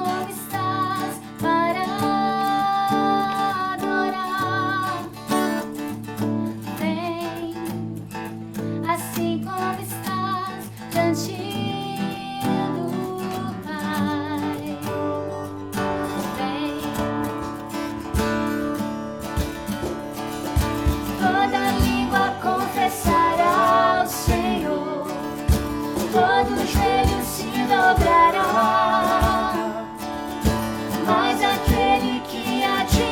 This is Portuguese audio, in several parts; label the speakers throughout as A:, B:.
A: como estás para adorar. Vem, assim como estás diante do Pai. Vem, toda língua confessará ao Senhor, todo joelho se dobrará, mas aquele que a ti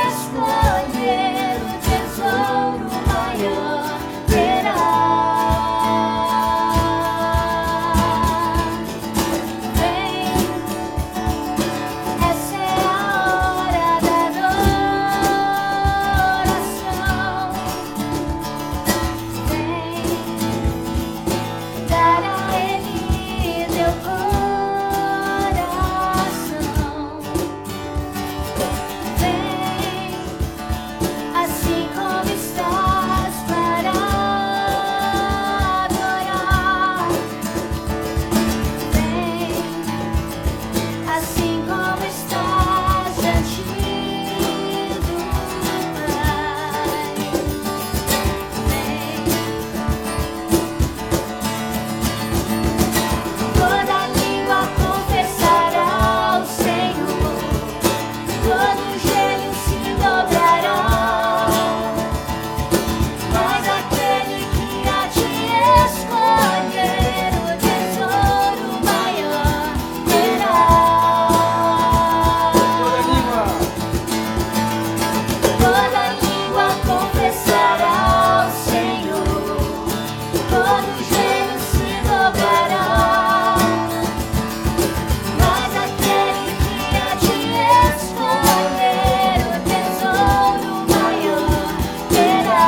A: escolher o tesouro maior terá. Vem, essa é a hora da adoração. Vem, dar a Ele teu coração. Vem, assim como estás para adorar. Vem, assim como estás diante do Pai. Vem, toda língua confessará ao Senhor, todo joelho se dobrará, mas aquele que a ti escolher o tesouro maior terá. Toda língua confessará ao Senhor, todo joelho se dobrará, mas aquele que a ti escolher o tesouro maior terá.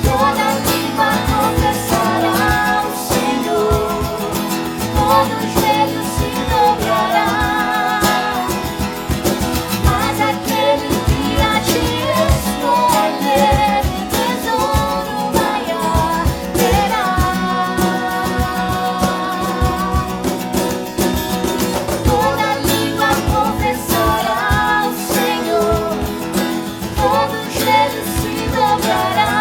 A: Toda língua confessará ao Senhor, todo joelho se dobrará, mas aquele que a ti escolher o tesouro maior terá. Toda língua confessará ao Senhor, todo joelho se dobrará,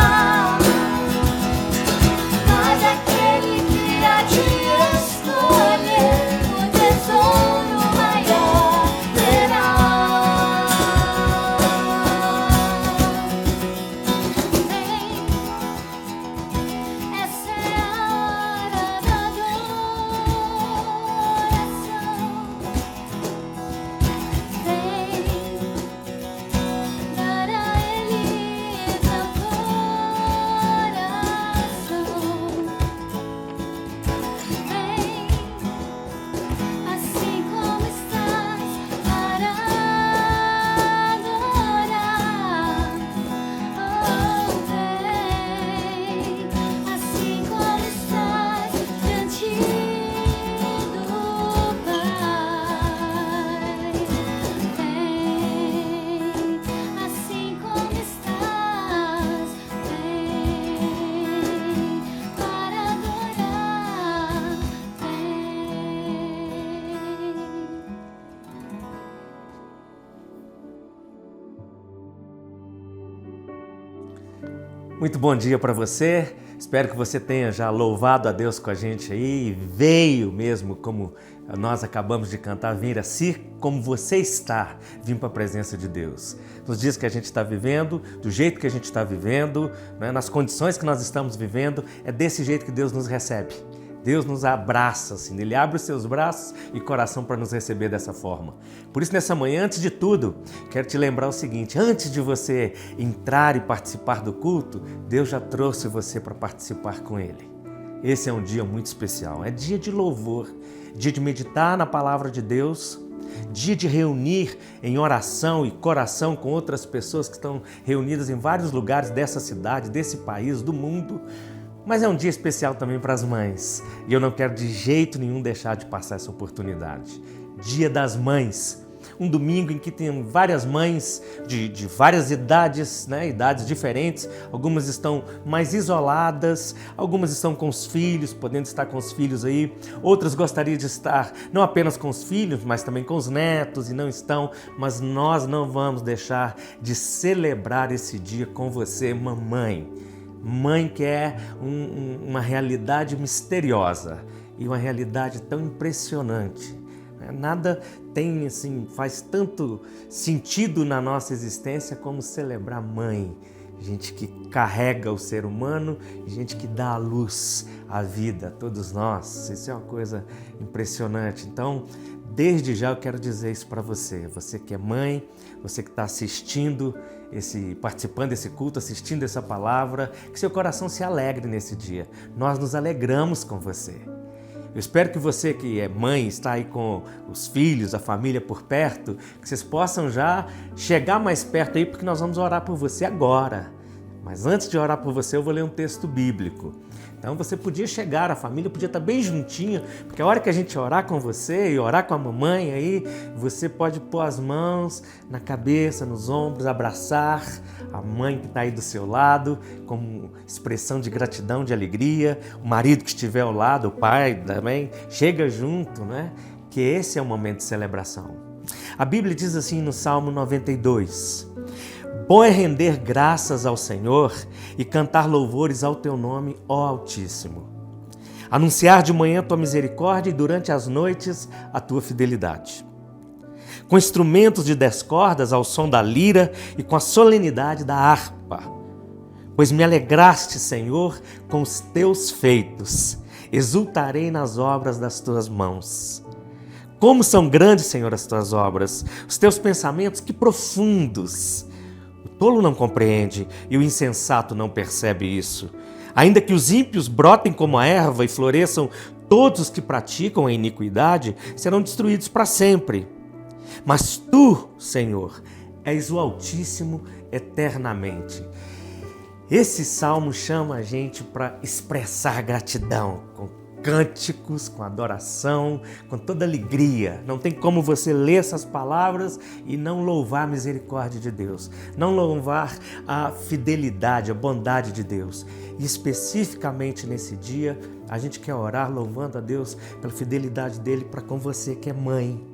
A: mas aquele que a ti escolher o tesouro maior terá. Vem, essa é a hora da adoração. Vem, dar a Ele teu coração. Vem, assim como estás para adorar. Oh, vem, assim como estás diante do Pai. Vem, assim como estás, vem para adorar.
B: Muito bom dia para você. Espero que você tenha já louvado a Deus com a gente aí. Veio mesmo, como nós acabamos de cantar, vir assim como você está, vir para a presença de Deus. Nos dias que a gente está vivendo, do jeito que a gente está vivendo, né, nas condições que nós estamos vivendo, é desse jeito que Deus nos recebe. Deus nos abraça, assim, Ele abre os seus braços e coração para nos receber dessa forma. Por isso, nessa manhã, antes de tudo, quero te lembrar o seguinte: antes de você entrar e participar do culto, Deus já trouxe você para participar com Ele. Esse é um dia muito especial, é dia de louvor, dia de meditar na palavra de Deus, dia de reunir em oração e coração com outras pessoas que estão reunidas em vários lugares dessa cidade, desse país, do mundo. Mas é um dia especial também para as mães e eu não quero de jeito nenhum deixar de passar essa oportunidade. Dia das Mães, um domingo em que tem várias mães de várias idades, né? Idades diferentes. Algumas estão mais isoladas, algumas estão com os filhos, podendo estar com os filhos aí. Outras gostariam de estar não apenas com os filhos, mas também com os netos e não estão. Mas nós não vamos deixar de celebrar esse dia com você, mamãe. Mãe que é uma realidade misteriosa e uma realidade tão impressionante. Nada tem assim, faz tanto sentido na nossa existência como celebrar mãe. Gente que carrega o ser humano, gente que dá à luz à vida, a todos nós. Isso é uma coisa impressionante. Então, desde já eu quero dizer isso para você. Você que é mãe, você que está assistindo, participando desse culto, assistindo essa palavra, que seu coração se alegre nesse dia. Nós nos alegramos com você. Eu espero que você que é mãe, está aí com os filhos, a família por perto, que vocês possam já chegar mais perto aí, porque nós vamos orar por você agora. Mas antes de orar por você, eu vou ler um texto bíblico. Então você podia chegar, a família podia estar bem juntinha, porque a hora que a gente orar com você e orar com a mamãe aí, você pode pôr as mãos na cabeça, nos ombros, abraçar a mãe que está aí do seu lado, como expressão de gratidão, de alegria. O marido que estiver ao lado, o pai também, chega junto, né? Que esse é o momento de celebração. A Bíblia diz assim no Salmo 92... Bom é render graças ao Senhor e cantar louvores ao teu nome, ó Altíssimo. Anunciar de manhã tua misericórdia e durante as noites a tua fidelidade. Com instrumentos de 10 cordas ao som da lira e com a solenidade da harpa. Pois me alegraste, Senhor, com os teus feitos. Exultarei nas obras das tuas mãos. Como são grandes, Senhor, as tuas obras, os teus pensamentos, que profundos! O tolo não compreende e o insensato não percebe isso. Ainda que os ímpios brotem como a erva e floresçam, todos os que praticam a iniquidade serão destruídos para sempre. Mas tu, Senhor, és o Altíssimo eternamente. Esse salmo chama a gente para expressar gratidão, com cânticos, com adoração, com toda alegria. Não tem como você ler essas palavras e não louvar a misericórdia de Deus, não louvar a fidelidade, a bondade de Deus. E especificamente nesse dia, a gente quer orar louvando a Deus pela fidelidade dele para com você que é mãe.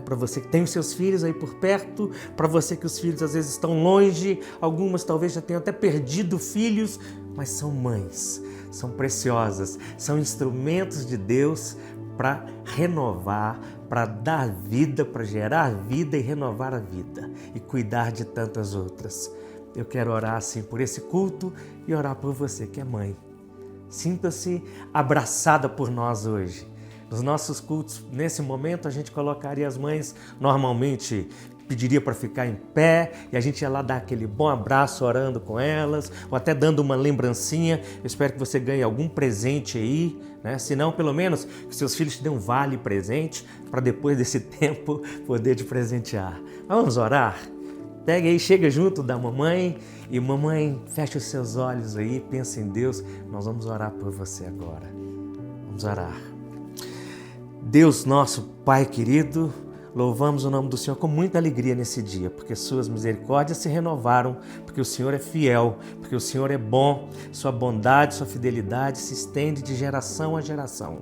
B: Para você que tem os seus filhos aí por perto, para você que os filhos às vezes estão longe, algumas talvez já tenham até perdido filhos, mas são mães, são preciosas, são instrumentos de Deus para renovar, para dar vida, para gerar vida e renovar a vida e cuidar de tantas outras. Eu quero orar assim por esse culto e orar por você que é mãe. Sinta-se abraçada por nós hoje. Nos nossos cultos, nesse momento, a gente colocaria as mães, normalmente pediria para ficar em pé e a gente ia lá dar aquele bom abraço orando com elas ou até dando uma lembrancinha. Eu espero que você ganhe algum presente aí, né? Se não, pelo menos que seus filhos te dêem um vale presente para depois desse tempo poder te presentear. Vamos orar? Pega aí, chega junto da mamãe e mamãe, fecha os seus olhos aí, pensa em Deus. Nós vamos orar por você agora. Vamos orar. Deus nosso Pai querido, louvamos o nome do Senhor com muita alegria nesse dia, porque suas misericórdias se renovaram, porque o Senhor é fiel, porque o Senhor é bom, sua bondade, sua fidelidade se estende de geração a geração.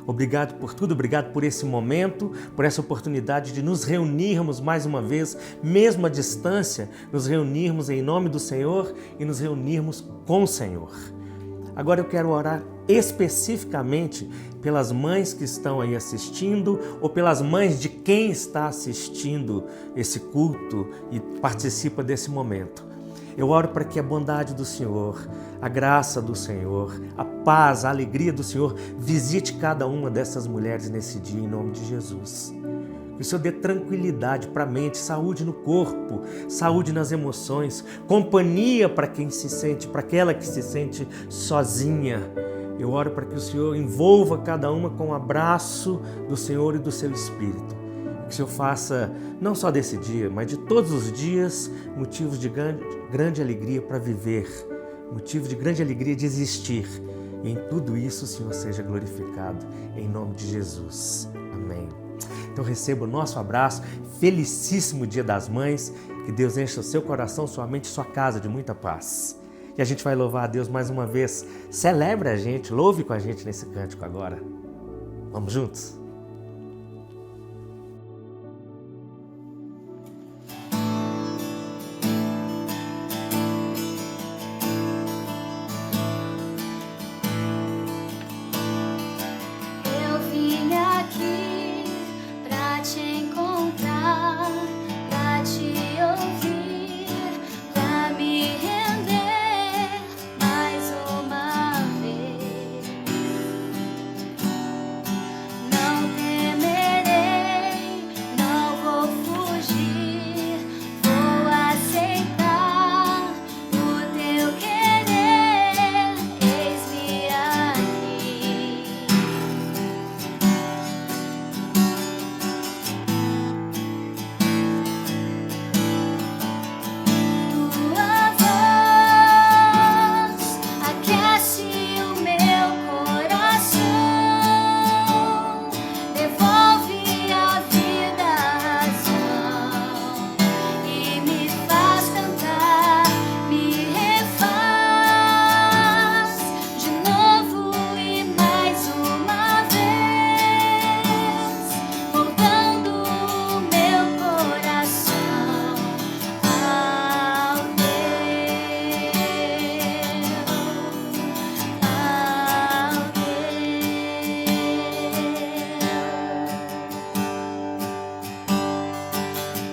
B: Obrigado por tudo, obrigado por esse momento, por essa oportunidade de nos reunirmos mais uma vez, mesmo à distância, nos reunirmos em nome do Senhor e nos reunirmos com o Senhor. Agora eu quero orar especificamente pelas mães que estão aí assistindo ou pelas mães de quem está assistindo esse culto e participa desse momento. Eu oro para que a bondade do Senhor, a graça do Senhor, a paz, a alegria do Senhor visite cada uma dessas mulheres nesse dia em nome de Jesus. Que o Senhor dê tranquilidade para a mente, saúde no corpo, saúde nas emoções, companhia para quem se sente, para aquela que se sente sozinha. Eu oro para que o Senhor envolva cada uma com o abraço do Senhor e do seu Espírito. Que o Senhor faça, não só desse dia, mas de todos os dias, motivos de grande alegria para viver, motivo de grande alegria de existir. E em tudo isso o Senhor seja glorificado, em nome de Jesus. Amém. Então receba o nosso abraço, felicíssimo Dia das Mães, que Deus encha o seu coração, sua mente e sua casa de muita paz. E a gente vai louvar a Deus mais uma vez. Celebre a gente, louve com a gente nesse cântico agora. Vamos juntos?
A: Eu vim aqui pra te encontrar, pra te ouvir, pra me render mais uma vez. Não temerei, não vou fugir, vou aceitar o teu querer. Eis-me aqui. Tua voz aquece o meu coração, devolve a vida, a razão e me faz cantar, me refaz de novo e mais uma vez, moldando o meu coração ao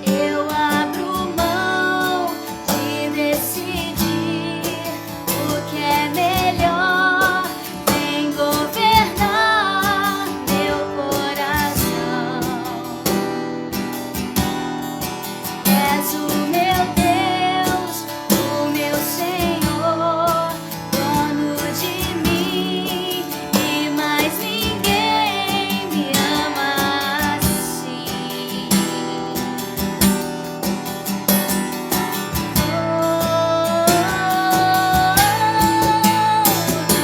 A: Eu abro mão de decidir o que é melhor, vem governar meu coração. És o meu Deus, o meu Senhor, dono de mim, e mais ninguém me ama assim.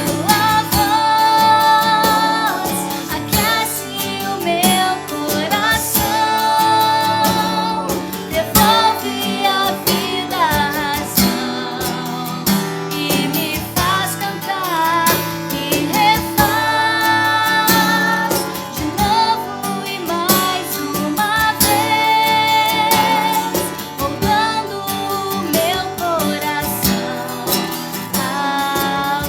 A: Tua voz aquece o meu coração, devolve a vida, a razão e me faz cantar, me refaz de novo e mais uma vez, moldando o meu coração ao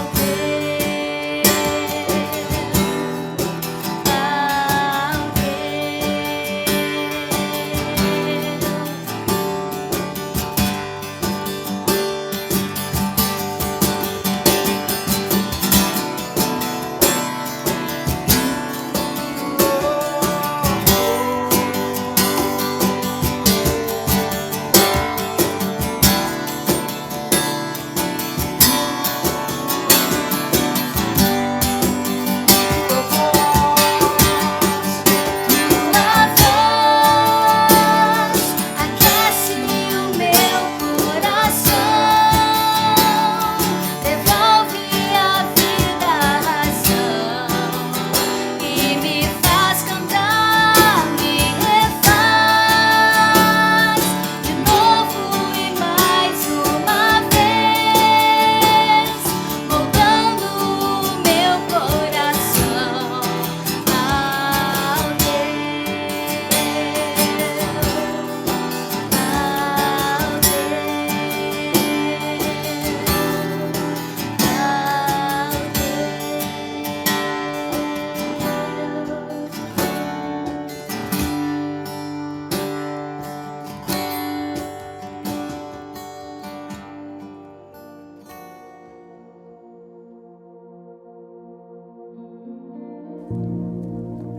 A: Tua voz aquece o meu coração, devolve a vida, a razão e me faz cantar, me refaz de novo e mais uma vez, moldando o meu coração ao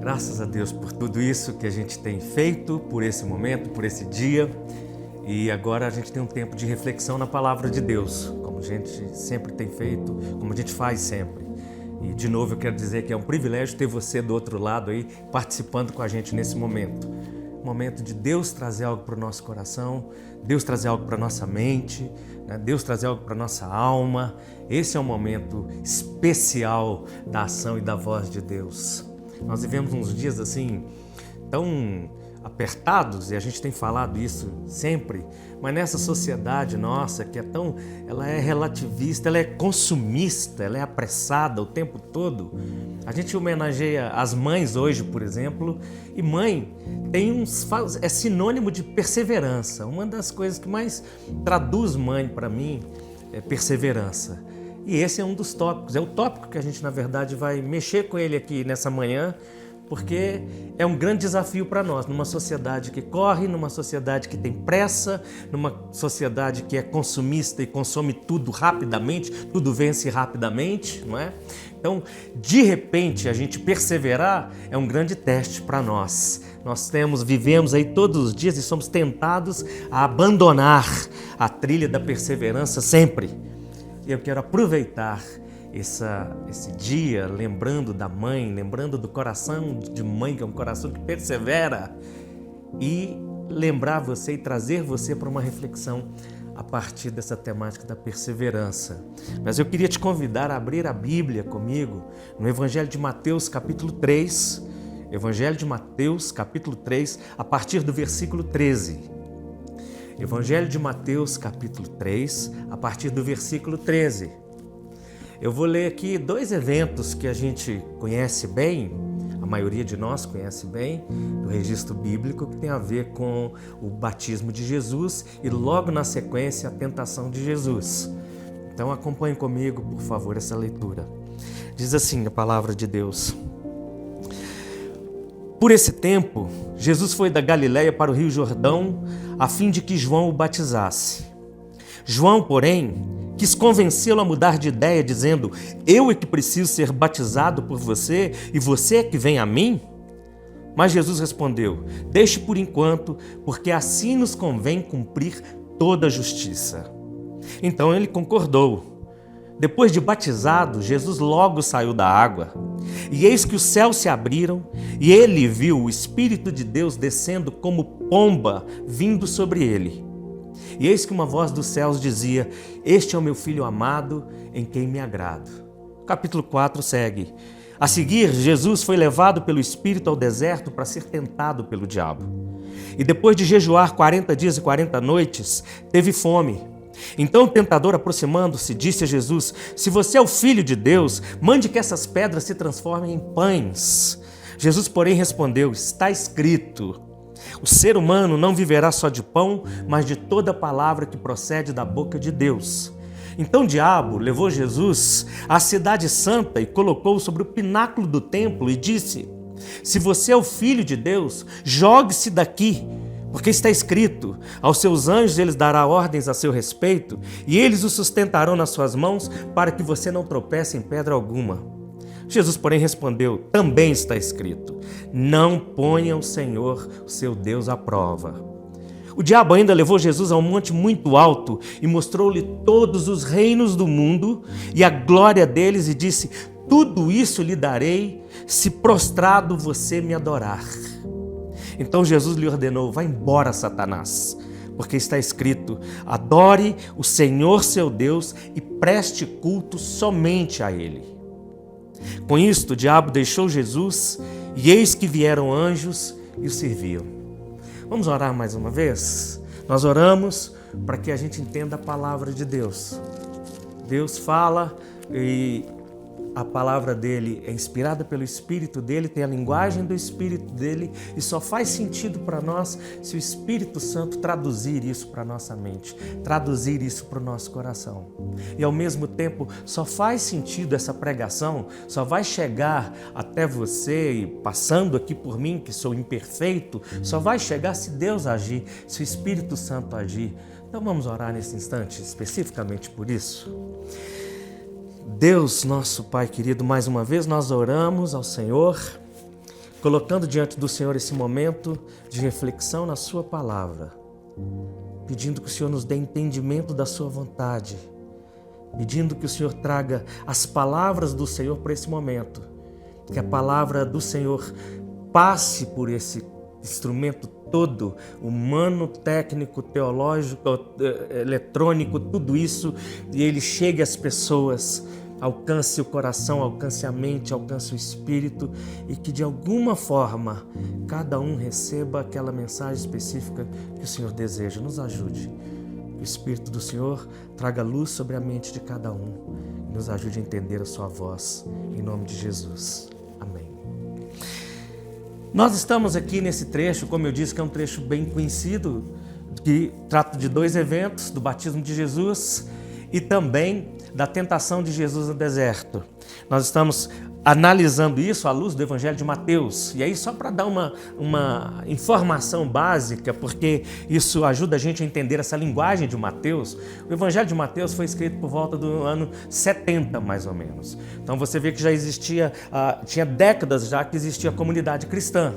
B: Graças a Deus por tudo isso que a gente tem feito, por esse momento, por esse dia. E agora a gente tem um tempo de reflexão na palavra de Deus, como a gente sempre tem feito, como a gente faz sempre. E de novo eu quero dizer que é um privilégio ter você do outro lado aí participando com a gente nesse momento. momento de Deus trazer algo para o nosso coração, Deus trazer algo para a nossa mente, né? Deus trazer algo para a nossa alma. Esse é um momento especial da ação e da voz de Deus. Nós vivemos uns dias assim, tão apertados, e a gente tem falado isso sempre, mas nessa sociedade nossa que ela é relativista, ela é consumista, ela é apressada o tempo todo. A gente homenageia as mães hoje, por exemplo, e mãe é sinônimo de perseverança. Uma das coisas que mais traduz mãe para mim é perseverança. E esse é um dos tópicos, é o tópico que a gente, na verdade, vai mexer com ele aqui nessa manhã, porque é um grande desafio para nós, numa sociedade que corre, numa sociedade que tem pressa, numa sociedade que é consumista e consome tudo rapidamente, tudo vence rapidamente, não é? Então, de repente, a gente perseverar é um grande teste para nós. Nós vivemos aí todos os dias e somos tentados a abandonar a trilha da perseverança sempre. E eu quero aproveitar esse dia, lembrando da mãe, lembrando do coração de mãe, que é um coração que persevera, e lembrar você e trazer você para uma reflexão a partir dessa temática da perseverança. Mas eu queria te convidar a abrir a Bíblia comigo no Evangelho de Mateus, capítulo 3, Evangelho de Mateus, capítulo 3, a partir do versículo 13. Evangelho de Mateus, capítulo 3, a partir do versículo 13. Eu vou ler aqui 2 eventos que a gente conhece bem, a maioria de nós conhece bem, do registro bíblico, que tem a ver com o batismo de Jesus e logo na sequência a tentação de Jesus. Então acompanhe comigo, por favor, essa leitura. Diz assim a palavra de Deus. Por esse tempo, Jesus foi da Galiléia para o Rio Jordão, a fim de que João o batizasse. João, porém, quis convencê-lo a mudar de ideia, dizendo: eu é que preciso ser batizado por você e você é que vem a mim? Mas Jesus respondeu: deixe por enquanto, porque assim nos convém cumprir toda a justiça. Então ele concordou. Depois de batizado, Jesus logo saiu da água. E eis que os céus se abriram, e ele viu o Espírito de Deus descendo como pomba vindo sobre ele. E eis que uma voz dos céus dizia: este é o meu Filho amado, em quem me agrado. Capítulo 4 segue. A seguir, Jesus foi levado pelo Espírito ao deserto para ser tentado pelo diabo. E depois de jejuar 40 dias e 40 noites, teve fome. Então o tentador, aproximando-se, disse a Jesus: se você é o Filho de Deus, mande que essas pedras se transformem em pães. Jesus, porém, respondeu: está escrito: o ser humano não viverá só de pão, mas de toda palavra que procede da boca de Deus. Então o diabo levou Jesus à cidade santa e colocou-o sobre o pináculo do templo e disse: se você é o Filho de Deus, jogue-se daqui, porque está escrito: aos seus anjos eles dará ordens a seu respeito, e eles o sustentarão nas suas mãos, para que você não tropece em pedra alguma. Jesus, porém, respondeu: também está escrito: não ponha o Senhor, o seu Deus, à prova. O diabo ainda levou Jesus a um monte muito alto e mostrou-lhe todos os reinos do mundo e a glória deles, e disse: tudo isso lhe darei, se prostrado você me adorar. Então Jesus lhe ordenou: vá embora, Satanás, porque está escrito: adore o Senhor seu Deus e preste culto somente a Ele. Com isto, o diabo deixou Jesus, e eis que vieram anjos e o serviam. Vamos orar mais uma vez? Nós oramos para que a gente entenda a palavra de Deus. Deus fala e a palavra dele é inspirada pelo Espírito dele, tem a linguagem do Espírito dele, e só faz sentido para nós se o Espírito Santo traduzir isso para a nossa mente, traduzir isso para o nosso coração. E ao mesmo tempo, só faz sentido essa pregação, só vai chegar até você, e passando aqui por mim, que sou imperfeito, só vai chegar se Deus agir, se o Espírito Santo agir. Então vamos orar nesse instante, especificamente por isso. Deus, nosso Pai querido, mais uma vez nós oramos ao Senhor, colocando diante do Senhor esse momento de reflexão na Sua palavra, pedindo que o Senhor nos dê entendimento da Sua vontade, pedindo que o Senhor traga as palavras do Senhor para esse momento, que a palavra do Senhor passe por esse instrumento todo, humano, técnico, teológico, eletrônico, tudo isso, e ele chegue às pessoas, alcance o coração, alcance a mente, alcance o espírito, e que de alguma forma cada um receba aquela mensagem específica que o Senhor deseja. Nos ajude. O Espírito do Senhor traga luz sobre a mente de cada um e nos ajude a entender a sua voz, em nome de Jesus. Amém. Nós estamos aqui nesse trecho, como eu disse, que é um trecho bem conhecido, que trata de 2 eventos, do batismo de Jesus e também da tentação de Jesus no deserto. Nós estamos analisando isso à luz do Evangelho de Mateus. E aí, só para dar uma informação básica, porque isso ajuda a gente a entender essa linguagem de Mateus, o Evangelho de Mateus foi escrito por volta do ano 70, mais ou menos. Então você vê que já existia, tinha décadas já que existia a comunidade cristã.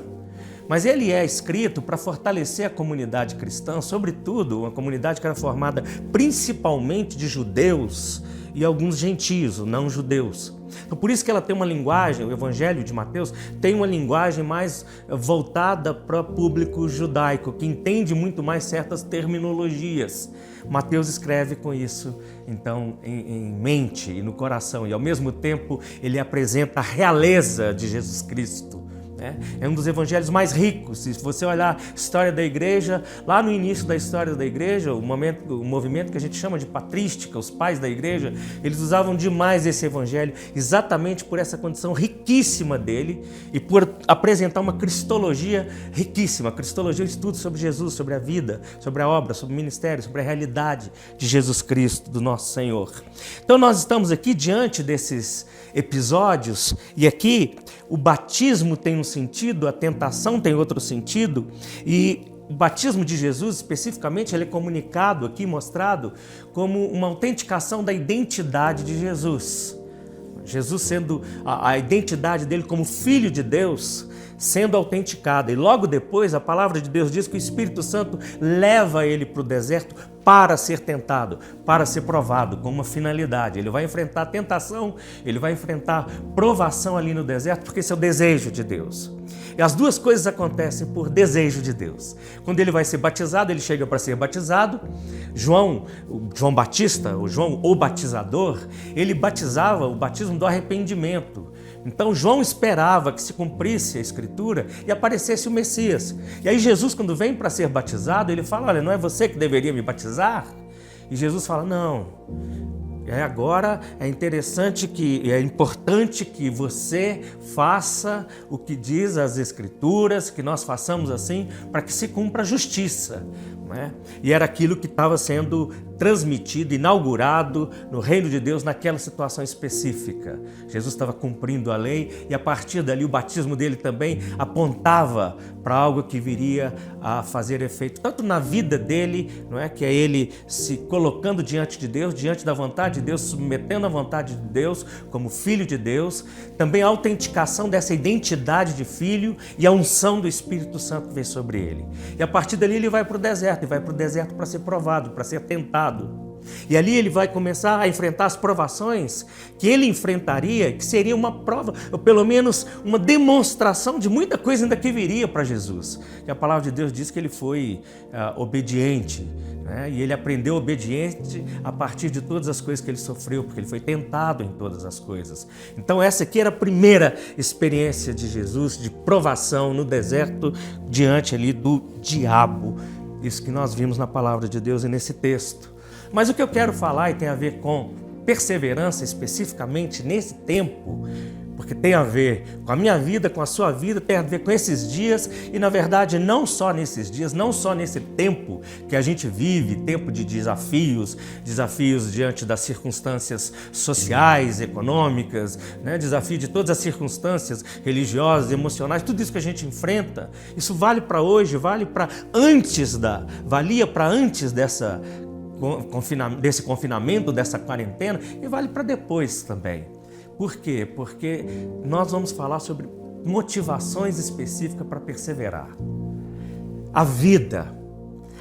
B: Mas ele é escrito para fortalecer a comunidade cristã, sobretudo uma comunidade que era formada principalmente de judeus e alguns gentios, não judeus. Então, por isso que ela tem uma linguagem, o Evangelho de Mateus tem uma linguagem mais voltada para o público judaico, que entende muito mais certas terminologias. Mateus escreve com isso, então, em mente e no coração, e ao mesmo tempo ele apresenta a realeza de Jesus Cristo. É um dos evangelhos mais ricos. Se você olhar a história da igreja, lá no início da história da igreja, o movimento que a gente chama de patrística, os pais da igreja, eles usavam demais esse evangelho, exatamente por essa condição riquíssima dele e por apresentar uma cristologia riquíssima. A cristologia é um estudo sobre Jesus, sobre a vida, sobre a obra, sobre o ministério, sobre a realidade de Jesus Cristo, do nosso Senhor. Então nós estamos aqui diante desses episódios, e aqui o batismo tem um sentido, a tentação tem outro sentido, e o batismo de Jesus, especificamente, ele é comunicado aqui, mostrado como uma autenticação da identidade de Jesus. Jesus sendo a identidade dele como Filho de Deus, sendo autenticada. E logo depois a palavra de Deus diz que o Espírito Santo leva ele para o deserto para ser tentado, para ser provado, com uma finalidade. Ele vai enfrentar tentação, ele vai enfrentar provação ali no deserto, porque esse é o desejo de Deus. E as duas coisas acontecem por desejo de Deus. Quando ele vai ser batizado, ele chega para ser batizado. João Batista, o batizador, ele batizava o batismo do arrependimento. Então João esperava que se cumprisse a Escritura e aparecesse o Messias. E aí Jesus, quando vem para ser batizado, ele fala: olha, não é você que deveria me batizar? E Jesus fala: não, agora é interessante é importante que você faça o que diz as Escrituras, que nós façamos assim, para que se cumpra a justiça. E era aquilo que estava sendo transmitido, inaugurado no reino de Deus naquela situação específica. Jesus estava cumprindo a lei e a partir dali o batismo dele também apontava para algo que viria a fazer efeito, tanto na vida dele, que é ele se colocando diante de Deus, diante da vontade de Deus, submetendo à vontade de Deus como Filho de Deus, também a autenticação dessa identidade de filho e a unção do Espírito Santo veio sobre ele. E a partir dali ele vai para o deserto, para ser provado, para ser tentado. E ali ele vai começar a enfrentar as provações que ele enfrentaria, que seria uma prova, ou pelo menos uma demonstração de muita coisa ainda que viria para Jesus. E a palavra de Deus diz que ele foi obediente, e ele aprendeu obediente a partir de todas as coisas que ele sofreu, porque ele foi tentado em todas as coisas. Então essa aqui era a primeira experiência de Jesus, de provação no deserto, diante ali do diabo. Isso que nós vimos na palavra de Deus e nesse texto. Mas o que eu quero falar e tem a ver com perseverança especificamente nesse tempo, porque tem a ver com a minha vida, com a sua vida, tem a ver com esses dias e, na verdade, não só nesses dias, não só nesse tempo que a gente vive, tempo de desafios diante das circunstâncias sociais, econômicas, desafio de todas as circunstâncias religiosas, emocionais, tudo isso que a gente enfrenta, isso vale para hoje, valia para antes desse confinamento, dessa quarentena, e vale para depois também. Por quê? Porque nós vamos falar sobre motivações específicas para perseverar. A vida,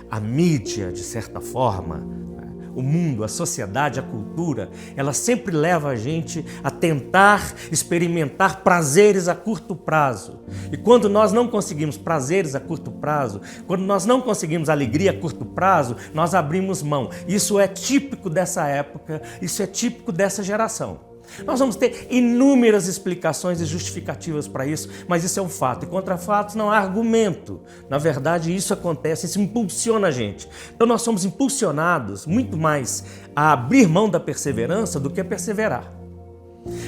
B: a mídia, de certa forma, o mundo, a sociedade, a cultura, ela sempre leva a gente a tentar experimentar prazeres a curto prazo. E quando nós não conseguimos prazeres a curto prazo, quando nós não conseguimos alegria a curto prazo, nós abrimos mão. Isso é típico dessa época, isso é típico dessa geração. Nós vamos ter inúmeras explicações e justificativas para isso, mas isso é um fato. E contra fatos não há argumento. Na verdade, isso acontece, isso impulsiona a gente. Então nós somos impulsionados muito mais a abrir mão da perseverança do que a perseverar.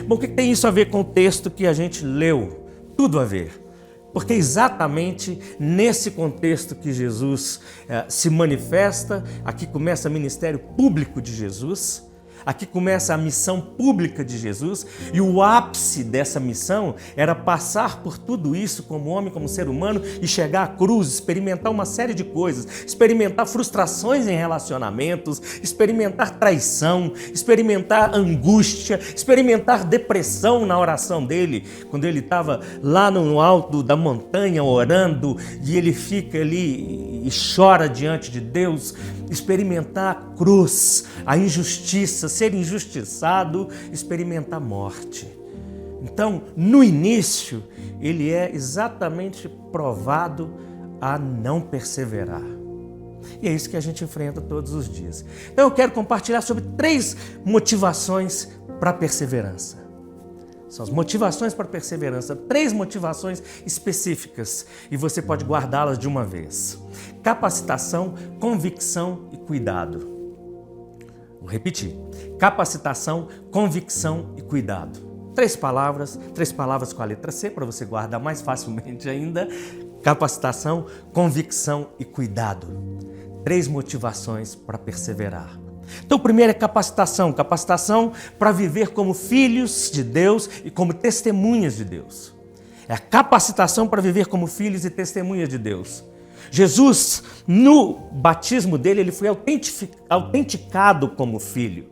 B: Bom, o que tem isso a ver com o texto que a gente leu? Tudo a ver. Porque é exatamente nesse contexto que Jesus se manifesta, aqui começa o ministério público de Jesus. Aqui começa a missão pública de Jesus e o ápice dessa missão era passar por tudo isso como homem, como ser humano e chegar à cruz, experimentar uma série de coisas, experimentar frustrações em relacionamentos, experimentar traição, experimentar angústia, experimentar depressão na oração dele, quando ele estava lá no alto da montanha orando e ele fica ali e chora diante de Deus, experimentar a cruz, a injustiça, ser injustiçado, experimentar a morte. Então, no início, ele é exatamente provado a não perseverar. E é isso que a gente enfrenta todos os dias. Então, eu quero compartilhar sobre 3 motivações para a perseverança. São as motivações para a perseverança, 3 motivações específicas e você pode guardá-las de uma vez. Capacitação, convicção e cuidado. Vou repetir. Capacitação, convicção e cuidado. 3 palavras com a letra C para você guardar mais facilmente ainda. Capacitação, convicção e cuidado. 3 motivações para perseverar. Então, o primeiro é capacitação para viver como filhos de Deus e como testemunhas de Deus. É a capacitação para viver como filhos e testemunhas de Deus. Jesus, no batismo dele, ele foi autenticado como filho.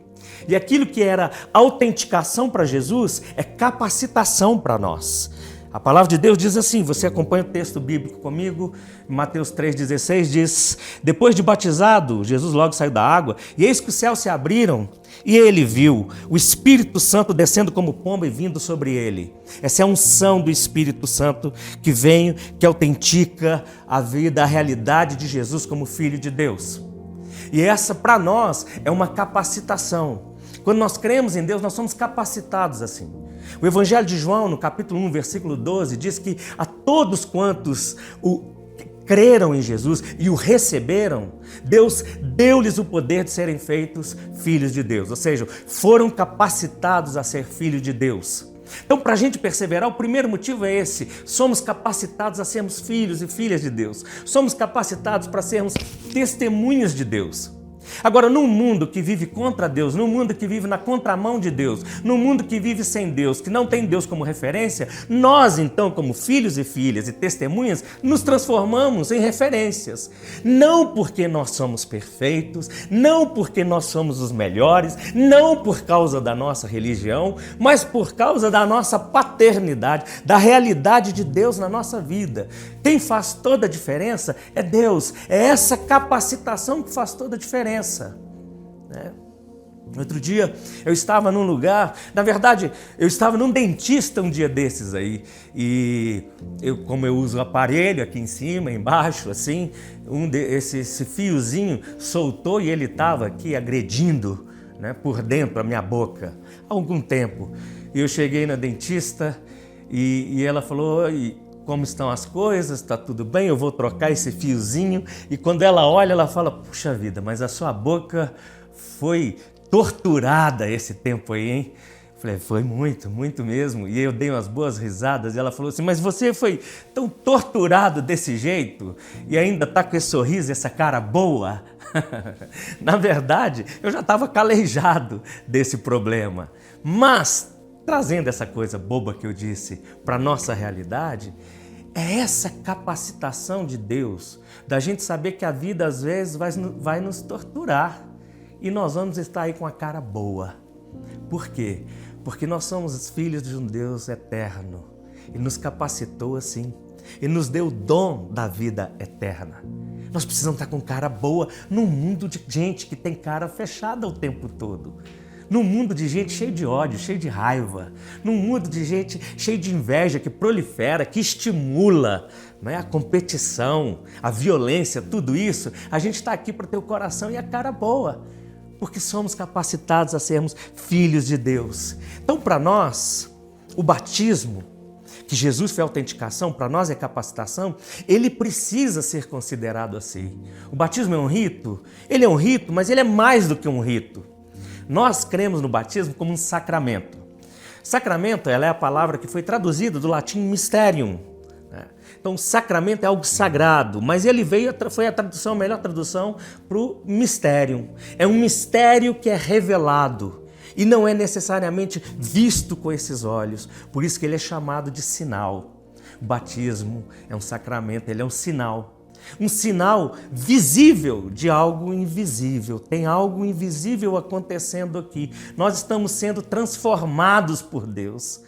B: E aquilo que era autenticação para Jesus é capacitação para nós. A palavra de Deus diz assim, você acompanha o texto bíblico comigo, Mateus 3,16 diz, depois de batizado, Jesus logo saiu da água, e eis que os céus se abriram, e ele viu o Espírito Santo descendo como pomba e vindo sobre ele. Essa é a unção do Espírito Santo que vem, que autentica a vida, a realidade de Jesus como Filho de Deus. E essa, para nós, é uma capacitação. Quando nós cremos em Deus, nós somos capacitados assim. O Evangelho de João, no capítulo 1, versículo 12, diz que a todos quantos creram em Jesus e o receberam, Deus deu-lhes o poder de serem feitos filhos de Deus, ou seja, foram capacitados a ser filhos de Deus. Então, para a gente perseverar, o primeiro motivo é esse: somos capacitados a sermos filhos e filhas de Deus, somos capacitados para sermos testemunhas de Deus. Agora, num mundo que vive contra Deus, num mundo que vive na contramão de Deus, num mundo que vive sem Deus, que não tem Deus como referência, nós então, como filhos e filhas e testemunhas, nos transformamos em referências. Não porque nós somos perfeitos, não porque nós somos os melhores, não por causa da nossa religião, mas por causa da nossa paternidade, da realidade de Deus na nossa vida. Quem faz toda a diferença é Deus, é essa capacitação que faz toda a diferença. Outro dia eu estava num lugar, na verdade eu estava num dentista um dia desses aí, e como eu uso o aparelho aqui em cima, embaixo, assim, esse fiozinho soltou e ele estava aqui agredindo, por dentro a minha boca há algum tempo. E eu cheguei na dentista e ela falou: oi, como estão as coisas? Está tudo bem? Eu vou trocar esse fiozinho. E quando ela olha, ela fala: puxa vida, mas a sua boca foi torturada esse tempo aí, hein? Eu falei: foi muito, muito mesmo. E eu dei umas boas risadas e ela falou assim: mas você foi tão torturado desse jeito e ainda está com esse sorriso, essa cara boa? Na verdade, eu já estava calejado desse problema. Mas, trazendo essa coisa boba que eu disse para a nossa realidade, é essa capacitação de Deus, da gente saber que a vida às vezes vai nos torturar e nós vamos estar aí com a cara boa. Por quê? Porque nós somos filhos de um Deus eterno. Ele nos capacitou assim. Ele nos deu o dom da vida eterna. Nós precisamos estar com cara boa num mundo de gente que tem cara fechada o tempo todo. Num mundo de gente cheia de ódio, cheia de raiva. Num mundo de gente cheia de inveja, que prolifera, que estimula, né, a competição, a violência, tudo isso. A gente está aqui para ter o coração e a cara boa, porque somos capacitados a sermos filhos de Deus. Então, para nós, o batismo, que Jesus foi a autenticação, para nós é capacitação, ele precisa ser considerado assim. O batismo é um rito? Ele é um rito, mas ele é mais do que um rito. Nós cremos no batismo como um sacramento. Sacramento, ela é a palavra que foi traduzida do latim mysterium. Então, sacramento é algo sagrado, mas ele foi a tradução, a melhor tradução para o mysterium. É um mistério que é revelado e não é necessariamente visto com esses olhos. Por isso que ele é chamado de sinal. O batismo é um sacramento, ele é um sinal. Um sinal visível de algo invisível. Tem algo invisível acontecendo aqui. Nós estamos sendo transformados por Deus.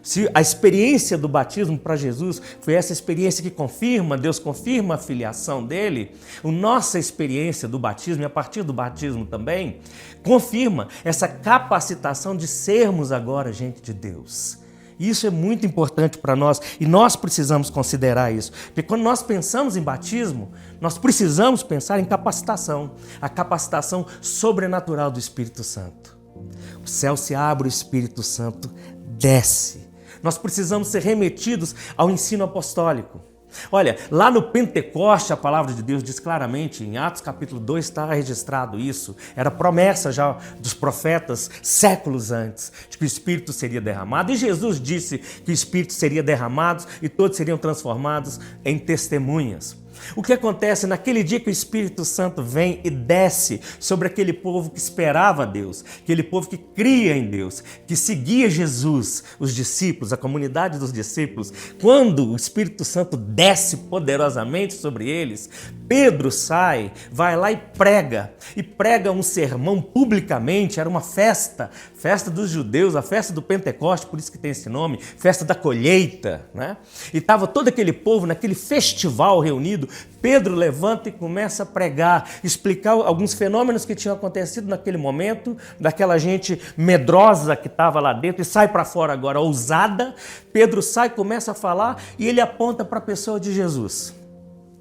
B: Se a experiência do batismo para Jesus foi essa experiência que confirma, Deus confirma a filiação dele, a nossa experiência do batismo, e a partir do batismo também, confirma essa capacitação de sermos agora gente de Deus. Isso é muito importante para nós e nós precisamos considerar isso. Porque quando nós pensamos em batismo, nós precisamos pensar em capacitação. A capacitação sobrenatural do Espírito Santo. O céu se abre, o Espírito Santo desce. Nós precisamos ser remetidos ao ensino apostólico. Olha, lá no Pentecoste, a palavra de Deus diz claramente, em Atos capítulo 2 está registrado isso, era promessa já dos profetas séculos antes, de que o Espírito seria derramado, e Jesus disse que o Espírito seria derramado e todos seriam transformados em testemunhas. O que acontece naquele dia que o Espírito Santo vem e desce sobre aquele povo que esperava a Deus, aquele povo que cria em Deus, que seguia Jesus, os discípulos, a comunidade dos discípulos, quando o Espírito Santo desce poderosamente sobre eles, Pedro sai, vai lá e prega um sermão publicamente, era uma festa dos judeus, a festa do Pentecoste, por isso que tem esse nome, festa da colheita, né? E estava todo aquele povo naquele festival reunido. Pedro levanta e começa a pregar, explicar alguns fenômenos que tinham acontecido naquele momento, daquela gente medrosa que estava lá dentro e sai para fora agora, ousada. Pedro sai, começa a falar e ele aponta para a pessoa de Jesus.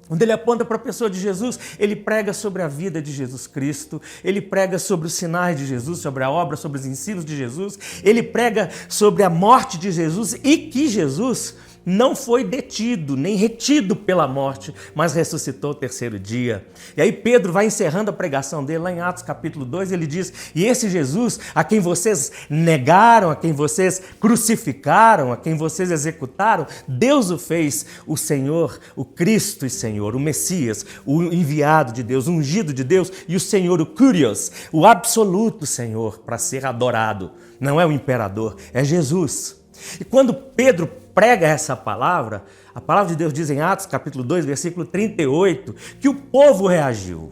B: Quando ele aponta para a pessoa de Jesus, ele prega sobre a vida de Jesus Cristo, ele prega sobre os sinais de Jesus, sobre a obra, sobre os ensinos de Jesus, ele prega sobre a morte de Jesus e que Jesus não foi detido, nem retido pela morte, mas ressuscitou o terceiro dia. E aí Pedro vai encerrando a pregação dele, lá em Atos capítulo 2, ele diz, e esse Jesus a quem vocês negaram, a quem vocês crucificaram, a quem vocês executaram, Deus o fez o Senhor, o Cristo e Senhor, o Messias, o enviado de Deus, o ungido de Deus, e o Senhor, o Kyrios, o absoluto Senhor, para ser adorado. Não é o imperador, é Jesus. E quando Pedro prega essa palavra, a palavra de Deus diz em Atos capítulo 2, versículo 38, que o povo reagiu.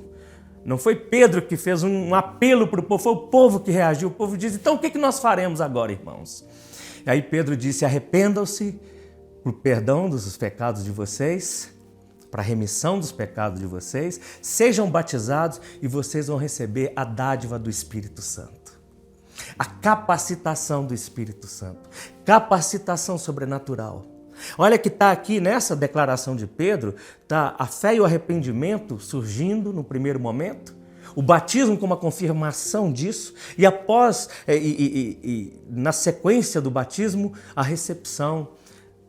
B: Não foi Pedro que fez um apelo para o povo, foi o povo que reagiu. O povo diz, então o que nós faremos agora, irmãos? E aí Pedro disse, arrependam-se para o perdão dos pecados de vocês, para a remissão dos pecados de vocês, sejam batizados e vocês vão receber a dádiva do Espírito Santo. A capacitação do Espírito Santo, capacitação sobrenatural. Olha que está aqui nessa declaração de Pedro, está a fé e o arrependimento surgindo no primeiro momento, o batismo como a confirmação disso, e após, na sequência do batismo, a recepção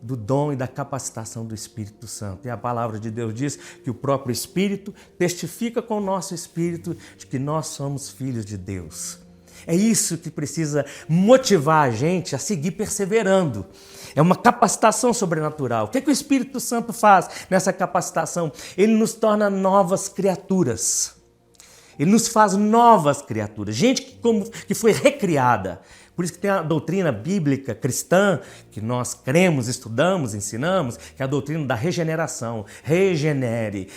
B: do dom e da capacitação do Espírito Santo. E a palavra de Deus diz que o próprio Espírito testifica com o nosso Espírito de que nós somos filhos de Deus. É isso que precisa motivar a gente a seguir perseverando. É uma capacitação sobrenatural. O que o Espírito Santo faz nessa capacitação? Ele nos torna novas criaturas. Ele nos faz novas criaturas. Gente que foi recriada. Por isso que tem a doutrina bíblica cristã, que nós cremos, estudamos, ensinamos, que é a doutrina da regeneração. Regenere,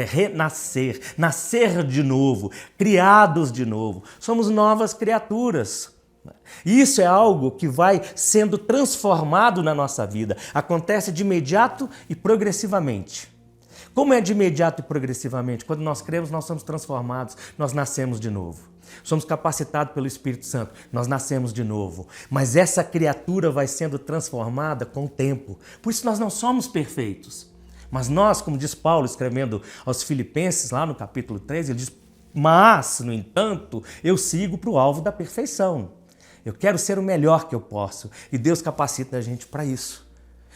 B: renascer, nascer de novo, criados de novo. Somos novas criaturas. Isso é algo que vai sendo transformado na nossa vida. Acontece de imediato e progressivamente. Como é de imediato e progressivamente? Quando nós cremos, nós somos transformados, nós nascemos de novo. Somos capacitados pelo Espírito Santo, nós nascemos de novo. Mas essa criatura vai sendo transformada com o tempo. Por isso nós não somos perfeitos. Mas nós, como diz Paulo, escrevendo aos Filipenses, lá no capítulo 3, ele diz: mas, no entanto, eu sigo para o alvo da perfeição. Eu quero ser o melhor que eu posso. E Deus capacita a gente para isso.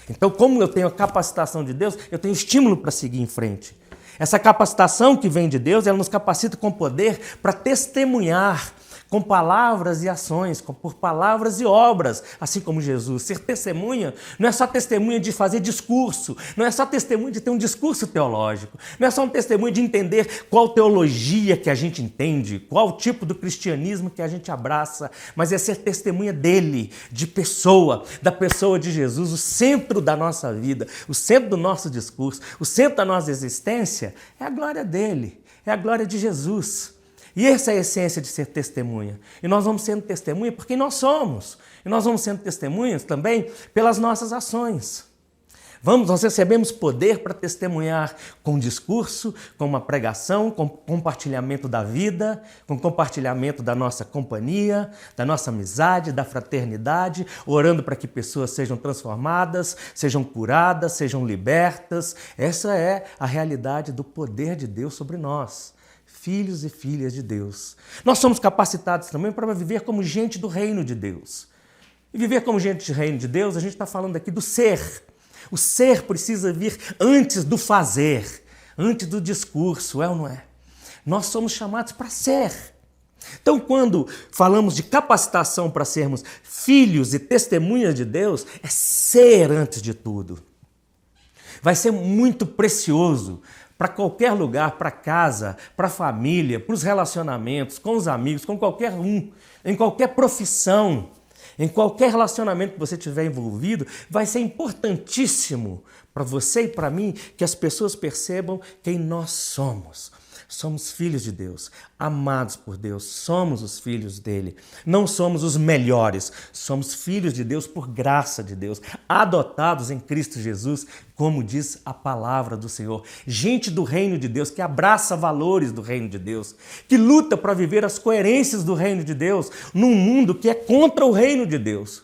B: Então, como eu tenho a capacitação de Deus, eu tenho estímulo para seguir em frente. Essa capacitação que vem de Deus, ela nos capacita com poder para testemunhar com palavras e ações, por palavras e obras, assim como Jesus. Ser testemunha não é só testemunha de fazer discurso, não é só testemunha de ter um discurso teológico, não é só um testemunho de entender qual teologia que a gente entende, qual tipo do cristianismo que a gente abraça, mas é ser testemunha dele, de pessoa, da pessoa de Jesus, o centro da nossa vida, o centro do nosso discurso, o centro da nossa existência é a glória dele, é a glória de Jesus. E essa é a essência de ser testemunha. E nós vamos sendo testemunha porque nós somos. E nós vamos sendo testemunhas também pelas nossas ações. Nós recebemos poder para testemunhar com discurso, com uma pregação, com compartilhamento da vida, com compartilhamento da nossa companhia, da nossa amizade, da fraternidade, orando para que pessoas sejam transformadas, sejam curadas, sejam libertas. Essa é a realidade do poder de Deus sobre nós. Filhos e filhas de Deus. Nós somos capacitados também para viver como gente do reino de Deus. E viver como gente do reino de Deus, a gente está falando aqui do ser. O ser precisa vir antes do fazer, antes do discurso, é ou não é? Nós somos chamados para ser. Então, quando falamos de capacitação para sermos filhos e testemunhas de Deus, é ser antes de tudo. Vai ser muito precioso para qualquer lugar, para casa, para a família, para os relacionamentos, com os amigos, com qualquer um, em qualquer profissão, em qualquer relacionamento que você tiver envolvido, vai ser importantíssimo para você e para mim que as pessoas percebam quem nós somos. Somos filhos de Deus, amados por Deus, somos os filhos dele. Não somos os melhores, somos filhos de Deus por graça de Deus, adotados em Cristo Jesus, como diz a palavra do Senhor. Gente do reino de Deus, que abraça valores do reino de Deus, que luta para viver as coerências do reino de Deus, num mundo que é contra o reino de Deus.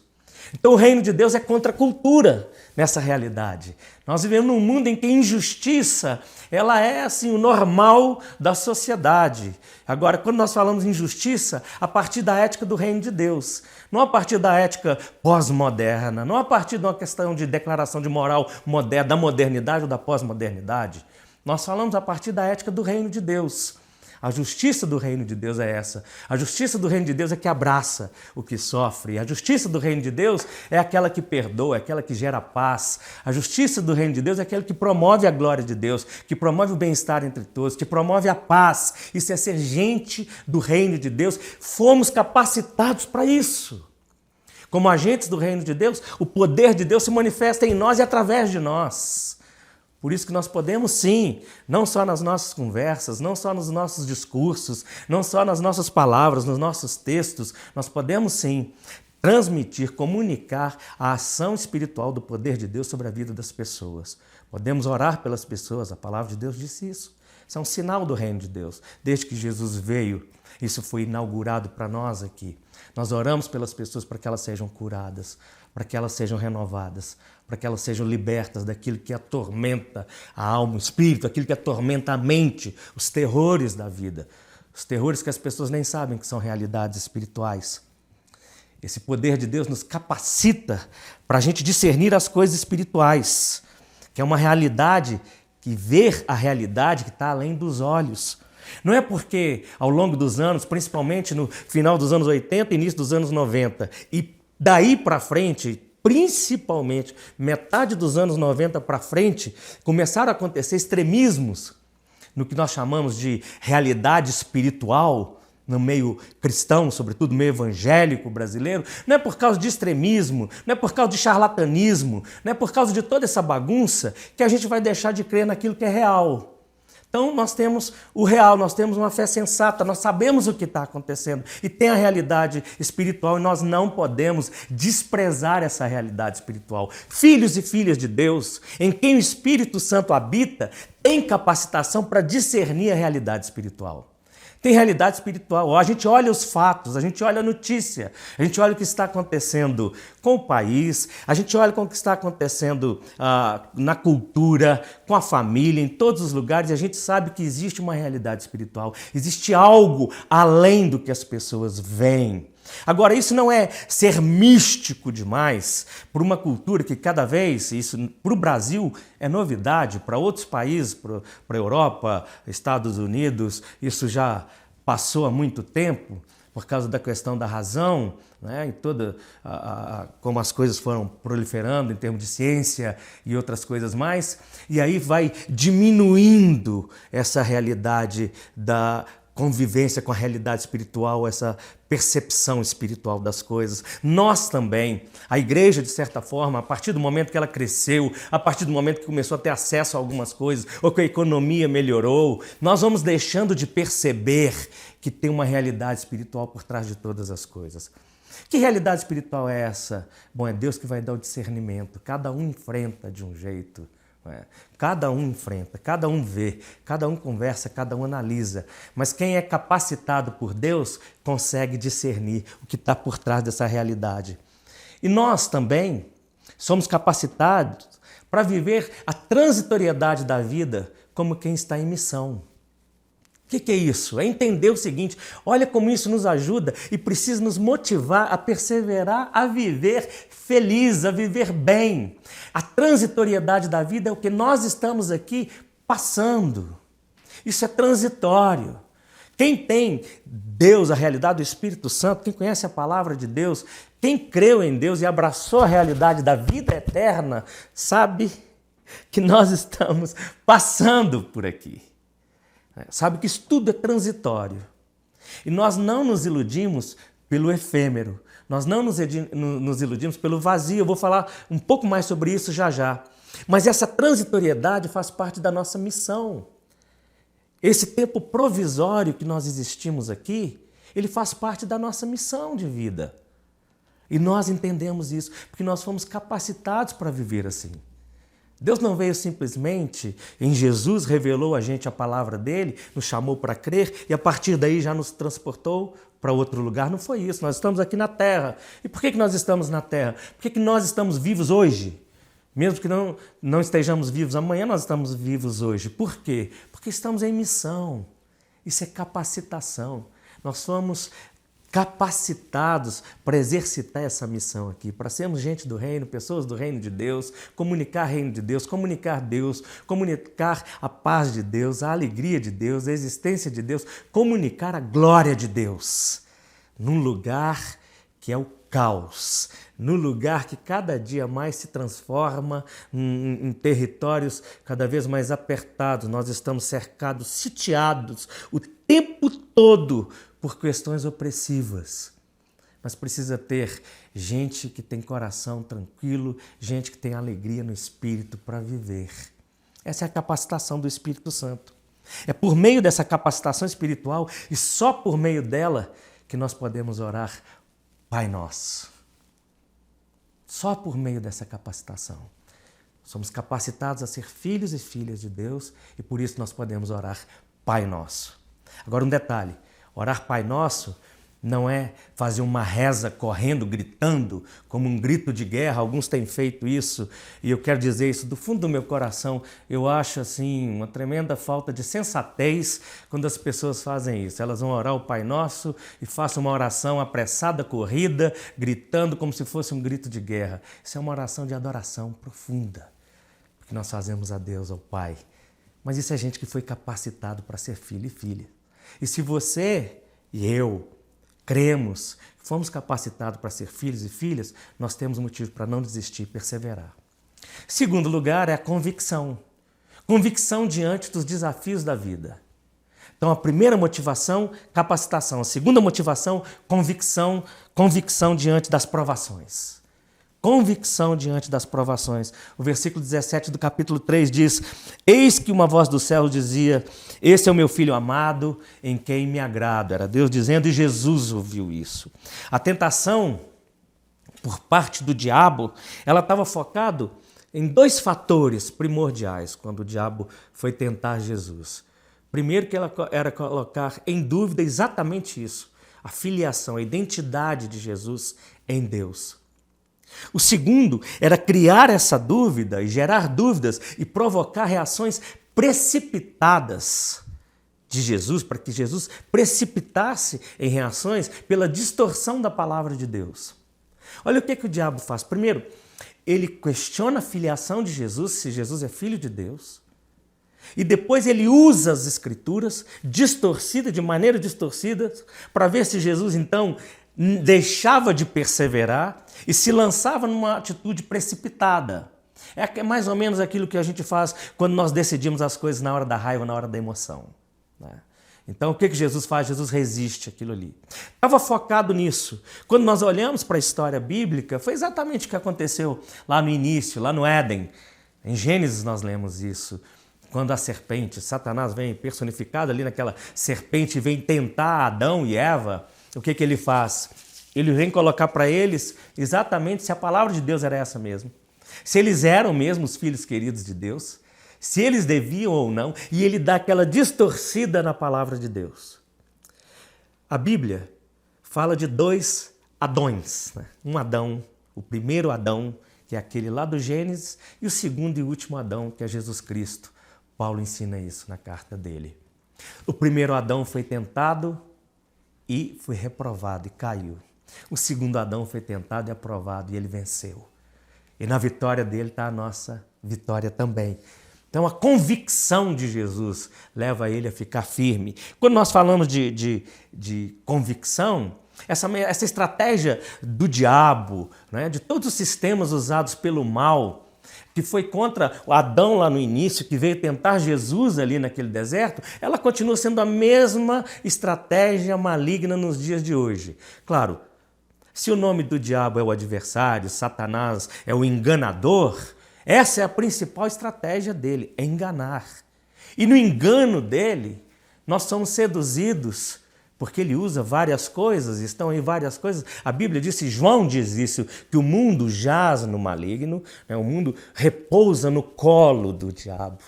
B: Então o reino de Deus é contra a cultura nessa realidade. Nós vivemos num mundo em que a injustiça, ela é assim o normal da sociedade. Agora, quando nós falamos em injustiça, a partir da ética do reino de Deus, não a partir da ética pós-moderna, não a partir de uma questão de declaração de moral moderna, da modernidade ou da pós-modernidade. Nós falamos a partir da ética do reino de Deus. A justiça do reino de Deus é essa. A justiça do reino de Deus é que abraça o que sofre. A justiça do reino de Deus é aquela que perdoa, é aquela que gera paz. A justiça do reino de Deus é aquela que promove a glória de Deus, que promove o bem-estar entre todos, que promove a paz. Isso é ser gente do reino de Deus. Fomos capacitados para isso. Como agentes do reino de Deus, o poder de Deus se manifesta em nós e através de nós. Por isso que nós podemos sim, não só nas nossas conversas, não só nos nossos discursos, não só nas nossas palavras, nos nossos textos, nós podemos sim transmitir, comunicar a ação espiritual do poder de Deus sobre a vida das pessoas. Podemos orar pelas pessoas, a palavra de Deus disse isso. Isso é um sinal do reino de Deus. Desde que Jesus veio, isso foi inaugurado para nós aqui. Nós oramos pelas pessoas para que elas sejam curadas, para que elas sejam renovadas, para que elas sejam libertas daquilo que atormenta a alma, o espírito, aquilo que atormenta a mente, os terrores da vida, os terrores que as pessoas nem sabem que são realidades espirituais. Esse poder de Deus nos capacita para a gente discernir as coisas espirituais, que é uma realidade, que ver a realidade que está além dos olhos. Não é porque ao longo dos anos, principalmente no final dos anos 80 e início dos anos 90, e daí para frente, principalmente metade dos anos 90 para frente, começaram a acontecer extremismos no que nós chamamos de realidade espiritual, no meio cristão, sobretudo no meio evangélico brasileiro. Não é por causa de extremismo, não é por causa de charlatanismo, não é por causa de toda essa bagunça que a gente vai deixar de crer naquilo que é real. Então nós temos o real, nós temos uma fé sensata, nós sabemos o que está acontecendo e tem a realidade espiritual e nós não podemos desprezar essa realidade espiritual. Filhos e filhas de Deus, em quem o Espírito Santo habita, tem capacitação para discernir a realidade espiritual. Tem realidade espiritual. A gente olha os fatos, a gente olha a notícia, a gente olha o que está acontecendo com o país, a gente olha com o que está acontecendo na cultura, com a família, em todos os lugares, e a gente sabe que existe uma realidade espiritual, existe algo além do que as pessoas veem. Agora, isso não é ser místico demais para uma cultura que cada vez, isso para o Brasil é novidade, para outros países, para a Europa, Estados Unidos, isso já passou há muito tempo, por causa da questão da razão, né, em toda como as coisas foram proliferando em termos de ciência e outras coisas mais, e aí vai diminuindo essa realidade da convivência com a realidade espiritual, essa percepção espiritual das coisas. Nós também, a igreja, de certa forma, a partir do momento que ela cresceu, a partir do momento que começou a ter acesso a algumas coisas, ou que a economia melhorou, nós vamos deixando de perceber que tem uma realidade espiritual por trás de todas as coisas. Que realidade espiritual é essa? Bom, é Deus que vai dar o discernimento. Cada um enfrenta de um jeito. Cada um enfrenta, cada um vê, cada um conversa, cada um analisa. Mas quem é capacitado por Deus consegue discernir o que está por trás dessa realidade. E nós também somos capacitados para viver a transitoriedade da vida como quem está em missão. O que é isso? É entender o seguinte, olha como isso nos ajuda e precisa nos motivar a perseverar, a viver feliz, a viver bem. A transitoriedade da vida é o que nós estamos aqui passando. Isso é transitório. Quem tem Deus, a realidade do Espírito Santo, quem conhece a palavra de Deus, quem creu em Deus e abraçou a realidade da vida eterna, sabe que nós estamos passando por aqui. Sabe que isso tudo é transitório. E nós não nos iludimos pelo efêmero. Nós não nos iludimos pelo vazio. Eu vou falar um pouco mais sobre isso já já. Mas essa transitoriedade faz parte da nossa missão. Esse tempo provisório que nós existimos aqui, ele faz parte da nossa missão de vida. E nós entendemos isso, porque nós fomos capacitados para viver assim. Deus não veio simplesmente, em Jesus revelou a gente a palavra dele, nos chamou para crer e a partir daí já nos transportou para outro lugar. Não foi isso, nós estamos aqui na terra. E por que nós estamos na terra? Por que nós estamos vivos hoje? Mesmo que não estejamos vivos amanhã, nós estamos vivos hoje. Por quê? Porque estamos em missão. Isso é capacitação. Nós somos capacitados para exercitar essa missão aqui, para sermos gente do reino, pessoas do reino de Deus, comunicar o reino de Deus, comunicar Deus, comunicar a paz de Deus, a alegria de Deus, a existência de Deus, comunicar a glória de Deus, num lugar que é o caos, no lugar que cada dia mais se transforma em territórios cada vez mais apertados. Nós estamos cercados, sitiados o tempo todo por questões opressivas. Mas precisa ter gente que tem coração tranquilo, gente que tem alegria no Espírito para viver. Essa é a capacitação do Espírito Santo. É por meio dessa capacitação espiritual e só por meio dela que nós podemos orar Pai Nosso. Só por meio dessa capacitação. Somos capacitados a ser filhos e filhas de Deus e por isso nós podemos orar Pai Nosso. Agora um detalhe, orar Pai Nosso não é fazer uma reza correndo, gritando, como um grito de guerra. Alguns têm feito isso e eu quero dizer isso do fundo do meu coração. Eu acho assim uma tremenda falta de sensatez quando as pessoas fazem isso. Elas vão orar o Pai Nosso e façam uma oração apressada, corrida, gritando como se fosse um grito de guerra. Isso é uma oração de adoração profunda, porque nós fazemos a Deus, ao Pai. Mas isso é gente que foi capacitado para ser filho e filha. E se você e eu cremos, fomos capacitados para ser filhos e filhas, nós temos motivo para não desistir e perseverar. Segundo lugar é a convicção. Convicção diante dos desafios da vida. Então a primeira motivação, capacitação. A segunda motivação, convicção diante das provações. convicção diante das provações. O versículo 17 do capítulo 3 diz: eis que uma voz do céu dizia, esse é o meu filho amado, em quem me agrado. Era Deus dizendo, e Jesus ouviu isso. A tentação, por parte do diabo, ela estava focada em dois fatores primordiais quando o diabo foi tentar Jesus. Primeiro, que ela era colocar em dúvida exatamente isso, a filiação, a identidade de Jesus em Deus. O segundo era criar essa dúvida e gerar dúvidas e provocar reações precipitadas de Jesus, para que Jesus precipitasse em reações pela distorção da palavra de Deus. Olha o que o diabo faz. Primeiro, ele questiona a filiação de Jesus, se Jesus é filho de Deus. E depois ele usa as escrituras, de maneira distorcida, para ver se Jesus então deixava de perseverar e se lançava numa atitude precipitada. É mais ou menos aquilo que a gente faz quando nós decidimos as coisas na hora da raiva, na hora da emoção, né? Então, o que Jesus faz? Jesus resiste àquilo ali. Estava focado nisso. Quando nós olhamos para a história bíblica, foi exatamente o que aconteceu lá no início, lá no Éden. Em Gênesis nós lemos isso. Quando a serpente, Satanás vem personificado ali naquela serpente, vem tentar Adão e Eva, o que ele faz? Ele vem colocar para eles exatamente se a palavra de Deus era essa mesmo. Se eles eram mesmo os filhos queridos de Deus, se eles deviam ou não, e ele dá aquela distorcida na palavra de Deus. A Bíblia fala de dois Adões, né? Um Adão, o primeiro Adão, que é aquele lá do Gênesis, e o segundo e último Adão, que é Jesus Cristo. Paulo ensina isso na carta dele. O primeiro Adão foi tentado e foi reprovado e caiu. O segundo Adão foi tentado e aprovado e ele venceu. E na vitória dele está a nossa vitória também. Então a convicção de Jesus leva ele a ficar firme. Quando nós falamos de convicção, essa estratégia do diabo, né, de todos os sistemas usados pelo mal, que foi contra o Adão lá no início, que veio tentar Jesus ali naquele deserto, ela continua sendo a mesma estratégia maligna nos dias de hoje. Claro, se o nome do diabo é o adversário, Satanás é o enganador, essa é a principal estratégia dele, é enganar. E no engano dele, nós somos seduzidos, porque ele usa várias coisas, estão aí várias coisas. A Bíblia diz, João diz isso, que o mundo jaz no maligno, né? O mundo repousa no colo do diabo.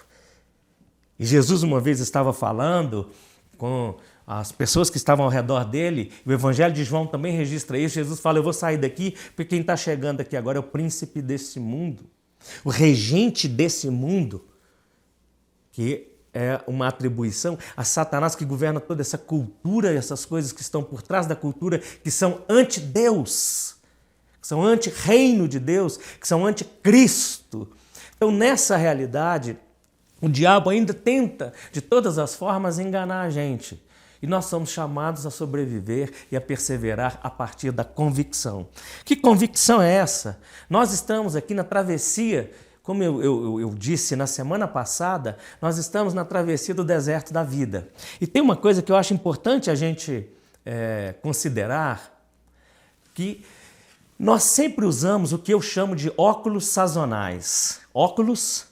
B: E Jesus uma vez estava falando com as pessoas que estavam ao redor dele, o Evangelho de João também registra isso. Jesus fala, eu vou sair daqui, porque quem está chegando aqui agora é o príncipe desse mundo, o regente desse mundo, que é uma atribuição a Satanás, que governa toda essa cultura, essas coisas que estão por trás da cultura, que são anti-Deus, que são anti-reino de Deus, que são anti-Cristo. Então, nessa realidade, o diabo ainda tenta, de todas as formas, enganar a gente. E nós somos chamados a sobreviver e a perseverar a partir da convicção. Que convicção é essa? Nós estamos aqui na travessia, como eu disse na semana passada, nós estamos na travessia do deserto da vida. E tem uma coisa que eu acho importante a gente considerar, que nós sempre usamos o que eu chamo de óculos sazonais. Óculos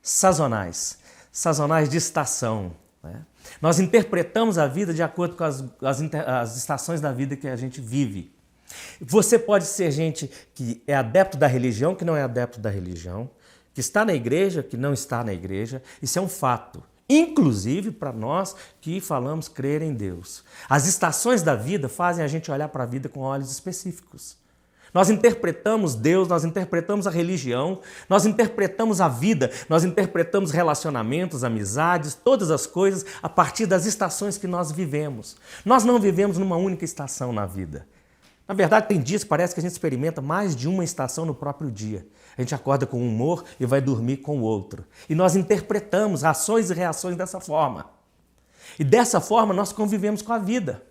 B: sazonais. Sazonais de estação, né? Nós interpretamos a vida de acordo com as estações da vida que a gente vive. Você pode ser gente que é adepto da religião, que não é adepto da religião, que está na igreja, que não está na igreja. Isso é um fato. Inclusive para nós que falamos crer em Deus. As estações da vida fazem a gente olhar para a vida com olhos específicos. Nós interpretamos Deus, nós interpretamos a religião, nós interpretamos a vida, nós interpretamos relacionamentos, amizades, todas as coisas a partir das estações que nós vivemos. Nós não vivemos numa única estação na vida. Na verdade, tem dias que parece que a gente experimenta mais de uma estação no próprio dia. A gente acorda com um humor e vai dormir com o outro. E nós interpretamos ações e reações dessa forma. E dessa forma nós convivemos com a vida.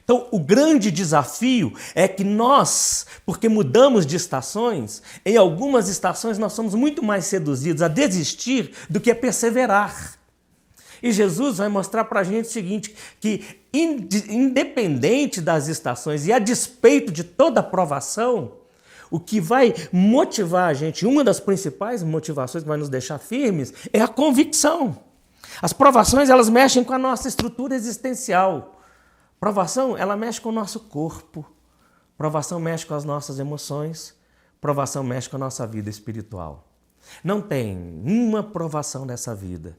B: Então, o grande desafio é que nós, porque mudamos de estações, em algumas estações nós somos muito mais seduzidos a desistir do que a perseverar. E Jesus vai mostrar para a gente o seguinte, que independente das estações e a despeito de toda a provação, o que vai motivar a gente, uma das principais motivações que vai nos deixar firmes, é a convicção. As provações, elas mexem com a nossa estrutura existencial. Provação, ela mexe com o nosso corpo. Provação mexe com as nossas emoções. Provação mexe com a nossa vida espiritual. Não tem uma provação nessa vida.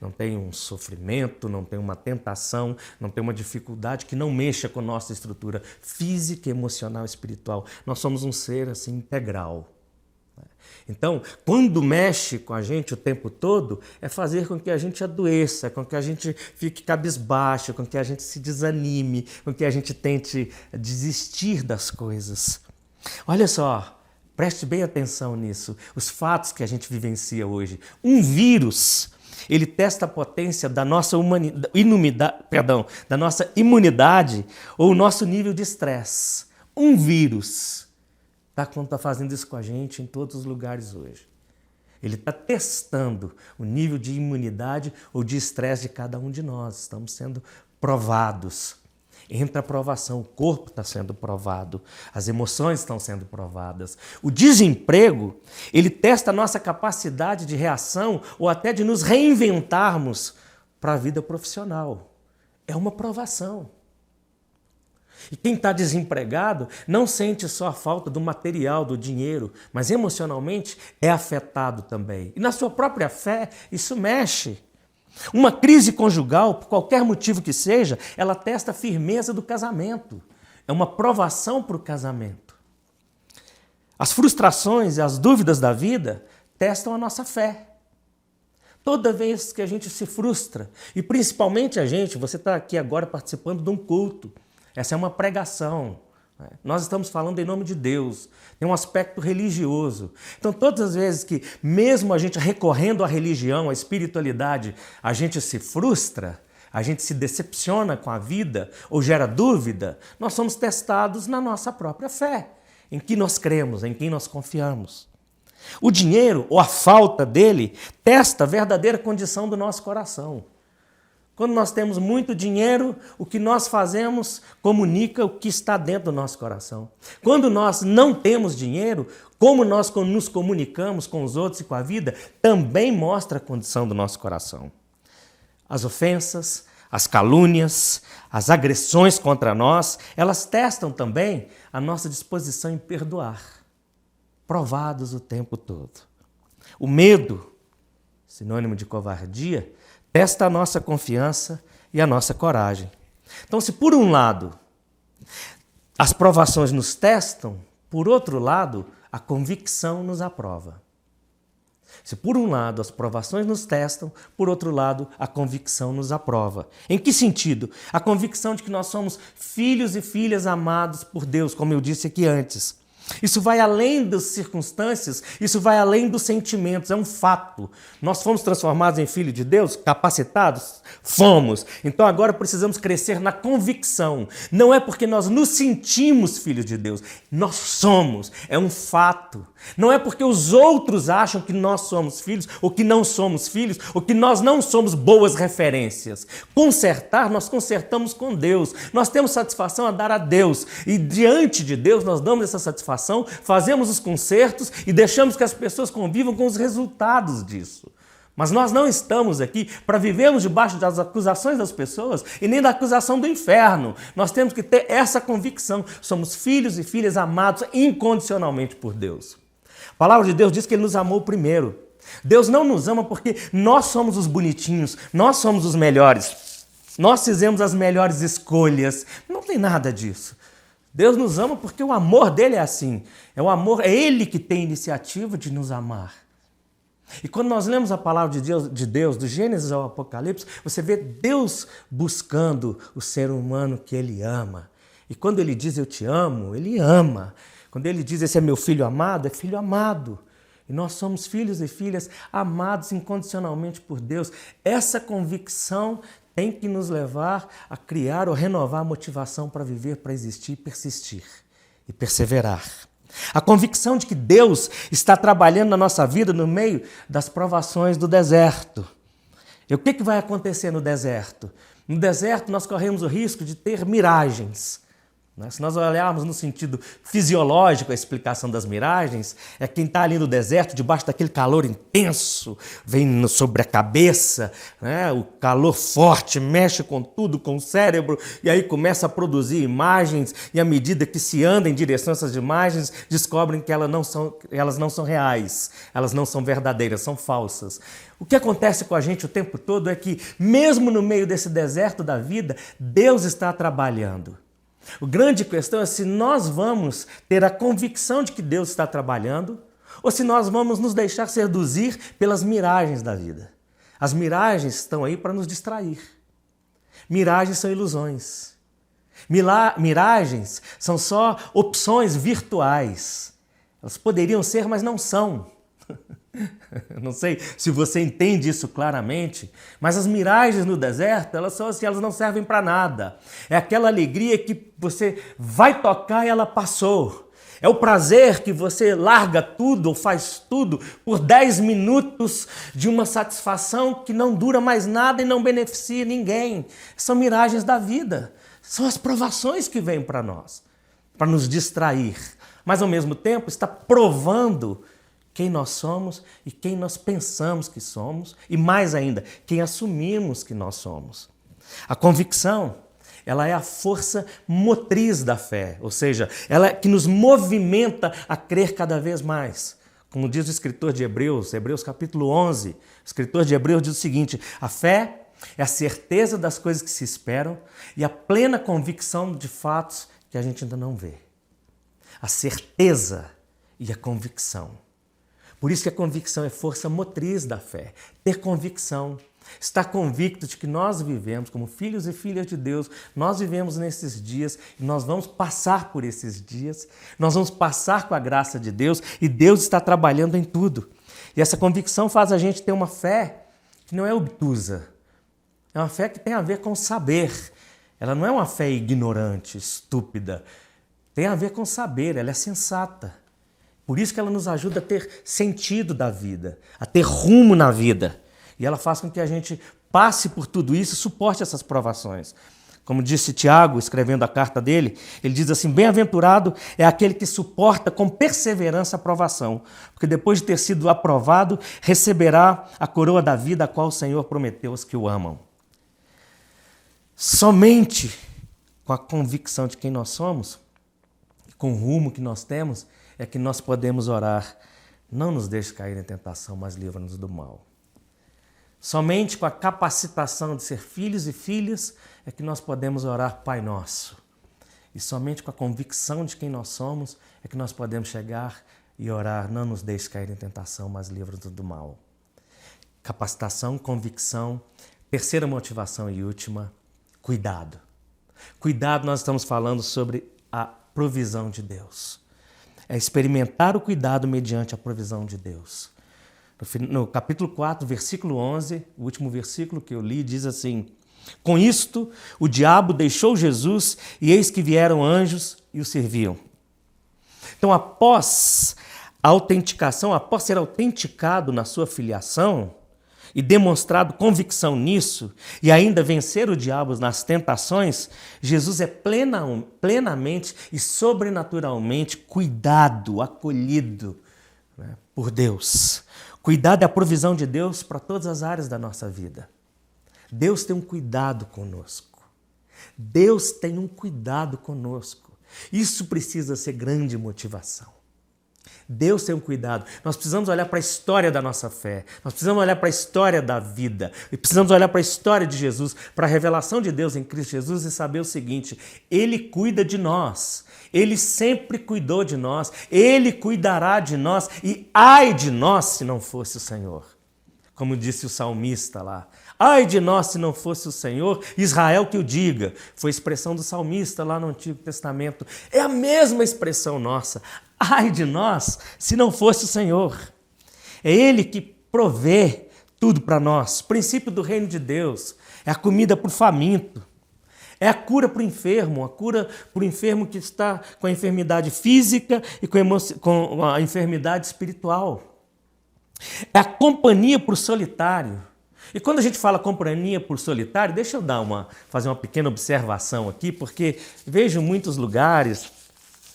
B: Não tem um sofrimento, não tem uma tentação, não tem uma dificuldade que não mexa com a nossa estrutura física, emocional, espiritual. Nós somos um ser assim integral. Então, quando mexe com a gente o tempo todo, é fazer com que a gente adoeça, com que a gente fique cabisbaixo, com que a gente se desanime, com que a gente tente desistir das coisas. Olha só, preste bem atenção nisso, os fatos que a gente vivencia hoje. Um vírus, ele testa a potência da nossa imunidade ou o nosso nível de estresse. Um vírus está fazendo isso com a gente em todos os lugares hoje. Ele está testando o nível de imunidade ou de estresse de cada um de nós. Estamos sendo provados. Entra a provação, o corpo está sendo provado, as emoções estão sendo provadas. O desemprego, ele testa a nossa capacidade de reação ou até de nos reinventarmos para a vida profissional. É uma provação. E quem está desempregado não sente só a falta do material, do dinheiro, mas emocionalmente é afetado também. E na sua própria fé, isso mexe. Uma crise conjugal, por qualquer motivo que seja, ela testa a firmeza do casamento. É uma provação para o casamento. As frustrações e as dúvidas da vida testam a nossa fé. Toda vez que a gente se frustra, e principalmente a gente, você está aqui agora participando de um culto, essa é uma pregação. Nós estamos falando em nome de Deus. Tem um aspecto religioso. Então, todas as vezes que, mesmo a gente recorrendo à religião, à espiritualidade, a gente se frustra, a gente se decepciona com a vida ou gera dúvida, nós somos testados na nossa própria fé, em que nós cremos, em quem nós confiamos. O dinheiro, ou a falta dele, testa a verdadeira condição do nosso coração. Quando nós temos muito dinheiro, o que nós fazemos comunica o que está dentro do nosso coração. Quando nós não temos dinheiro, como nós nos comunicamos com os outros e com a vida, também mostra a condição do nosso coração. As ofensas, as calúnias, as agressões contra nós, elas testam também a nossa disposição em perdoar, provados o tempo todo. O medo, sinônimo de covardia, testa a nossa confiança e a nossa coragem. Então, se por um lado as provações nos testam, por outro lado, a convicção nos aprova. Se por um lado as provações nos testam, por outro lado a convicção nos aprova. Em que sentido? A convicção de que nós somos filhos e filhas amados por Deus, como eu disse aqui antes. Isso vai além das circunstâncias, isso vai além dos sentimentos, é um fato. Nós fomos transformados em filhos de Deus, capacitados? Fomos. Então agora precisamos crescer na convicção. Não é porque nós nos sentimos filhos de Deus, nós somos, é um fato. Não é porque os outros acham que nós somos filhos, ou que não somos filhos, ou que nós não somos boas referências. Consertar, nós consertamos com Deus. Nós temos satisfação a dar a Deus. E diante de Deus nós damos essa satisfação, fazemos os consertos e deixamos que as pessoas convivam com os resultados disso. Mas nós não estamos aqui para vivermos debaixo das acusações das pessoas e nem da acusação do inferno. Nós temos que ter essa convicção. Somos filhos e filhas amados incondicionalmente por Deus. A palavra de Deus diz que Ele nos amou primeiro. Deus não nos ama porque nós somos os bonitinhos, nós somos os melhores. Nós fizemos as melhores escolhas. Não tem nada disso. Deus nos ama porque o amor dele é assim. É Ele que tem a iniciativa de nos amar. E quando nós lemos a palavra de Deus, do Gênesis ao Apocalipse, você vê Deus buscando o ser humano que Ele ama. E quando Ele diz eu te amo, Ele ama. Quando Ele diz esse é meu filho amado, é filho amado. E nós somos filhos e filhas amados incondicionalmente por Deus. Essa convicção tem que nos levar a criar ou renovar a motivação para viver, para existir, persistir e perseverar. A convicção de que Deus está trabalhando na nossa vida no meio das provações do deserto. E o que vai acontecer no deserto? No deserto nós corremos o risco de ter miragens. Se nós olharmos no sentido fisiológico a explicação das miragens, é quem está ali no deserto, debaixo daquele calor intenso, vem sobre a cabeça, né? O calor forte mexe com tudo, com o cérebro, e aí começa a produzir imagens, e à medida que se anda em direção a essas imagens, descobrem que elas não são reais, elas não são verdadeiras, são falsas. O que acontece com a gente o tempo todo é que, mesmo no meio desse deserto da vida, Deus está trabalhando. A grande questão é se nós vamos ter a convicção de que Deus está trabalhando ou se nós vamos nos deixar seduzir pelas miragens da vida. As miragens estão aí para nos distrair. Miragens são ilusões. Miragens são só opções virtuais. Elas poderiam ser, mas não são. Não sei se você entende isso claramente, mas as miragens no deserto, elas são assim, elas não servem para nada. É aquela alegria que você vai tocar e ela passou. É o prazer que você larga tudo ou faz tudo por 10 minutos de uma satisfação que não dura mais nada e não beneficia ninguém. São miragens da vida. São as provações que vêm para nós, para nos distrair. Mas ao mesmo tempo está provando quem nós somos e quem nós pensamos que somos, e mais ainda, quem assumimos que nós somos. A convicção, ela é a força motriz da fé, ou seja, ela é que nos movimenta a crer cada vez mais. Como diz o escritor de Hebreus, Hebreus capítulo 11, o escritor de Hebreus diz o seguinte: a fé é a certeza das coisas que se esperam e a plena convicção de fatos que a gente ainda não vê. A certeza e a convicção. Por isso que a convicção é força motriz da fé. Ter convicção, estar convicto de que nós vivemos como filhos e filhas de Deus, nós vivemos nesses dias e nós vamos passar por esses dias, nós vamos passar com a graça de Deus e Deus está trabalhando em tudo. E essa convicção faz a gente ter uma fé que não é obtusa, é uma fé que tem a ver com saber. Ela não é uma fé ignorante, estúpida, tem a ver com saber, ela é sensata. Por isso que ela nos ajuda a ter sentido da vida, a ter rumo na vida. E ela faz com que a gente passe por tudo isso e suporte essas provações. Como disse Tiago, escrevendo a carta dele, ele diz assim: bem-aventurado é aquele que suporta com perseverança a provação, porque depois de ter sido aprovado, receberá a coroa da vida a qual o Senhor prometeu aos que o amam. Somente com a convicção de quem nós somos, com o rumo que nós temos, é que nós podemos orar: não nos deixe cair em tentação, mas livra-nos do mal. Somente com a capacitação de ser filhos e filhas é que nós podemos orar Pai Nosso. E somente com a convicção de quem nós somos é que nós podemos chegar e orar: não nos deixe cair em tentação, mas livra-nos do mal. Capacitação, convicção. Terceira motivação e última, cuidado. Cuidado, nós estamos falando sobre a provisão de Deus. É experimentar o cuidado mediante a provisão de Deus. No capítulo 4, versículo 11, o último versículo que eu li, diz assim: com isto, o diabo deixou Jesus e eis que vieram anjos e o serviam. Então, após a autenticação, após ser autenticado na sua filiação e demonstrado convicção nisso, e ainda vencer o diabo nas tentações, Jesus é plenamente e sobrenaturalmente cuidado, acolhido, né, por Deus. Cuidado é a provisão de Deus para todas as áreas da nossa vida. Deus tem um cuidado conosco. Deus tem um cuidado conosco. Isso precisa ser grande motivação. Deus tem um cuidado. Nós precisamos olhar para a história da nossa fé. Nós precisamos olhar para a história da vida. E precisamos olhar para a história de Jesus, para a revelação de Deus em Cristo Jesus e saber o seguinte: Ele cuida de nós. Ele sempre cuidou de nós. Ele cuidará de nós. E ai de nós se não fosse o Senhor. Como disse o salmista lá: ai de nós se não fosse o Senhor, Israel que o diga. Foi a expressão do salmista lá no Antigo Testamento. É a mesma expressão nossa. Ai de nós se não fosse o Senhor. É Ele que provê tudo para nós. O princípio do reino de Deus é a comida para o faminto. É a cura para o enfermo, a cura para o enfermo que está com a enfermidade física e com a enfermidade espiritual. É a companhia para o solitário. E quando a gente fala companhia por solitário, deixa eu fazer uma pequena observação aqui, porque vejo muitos lugares,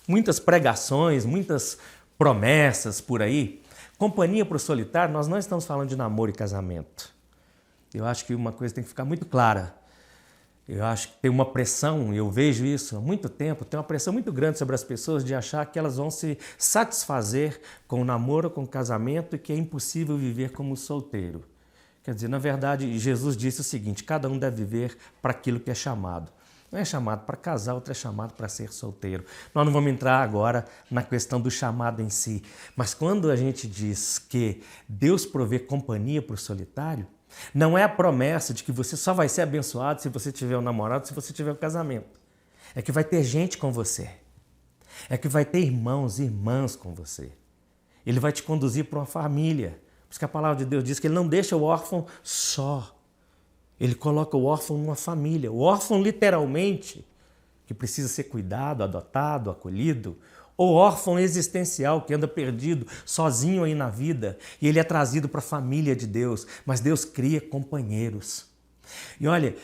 B: muitas pregações, muitas promessas por aí. Companhia por solitário, nós não estamos falando de namoro e casamento. Eu acho que uma coisa tem que ficar muito clara. Eu acho que tem uma pressão, eu vejo isso há muito tempo, tem uma pressão muito grande sobre as pessoas de achar que elas vão se satisfazer com o namoro, com o casamento e que é impossível viver como solteiro. Quer dizer, na verdade, Jesus disse o seguinte: cada um deve viver para aquilo que é chamado. Um é chamado para casar, outro é chamado para ser solteiro. Nós não vamos entrar agora na questão do chamado em si, mas quando a gente diz que Deus provê companhia para o solitário, não é a promessa de que você só vai ser abençoado se você tiver um namorado, se você tiver um casamento. É que vai ter gente com você. É que vai ter irmãos e irmãs com você. Ele vai te conduzir para uma família. Por isso que a palavra de Deus diz que ele não deixa o órfão só. Ele coloca o órfão numa família. O órfão, literalmente, que precisa ser cuidado, adotado, acolhido. Ou órfão existencial, que anda perdido, sozinho aí na vida. E ele é trazido para a família de Deus. Mas Deus cria companheiros. E olha,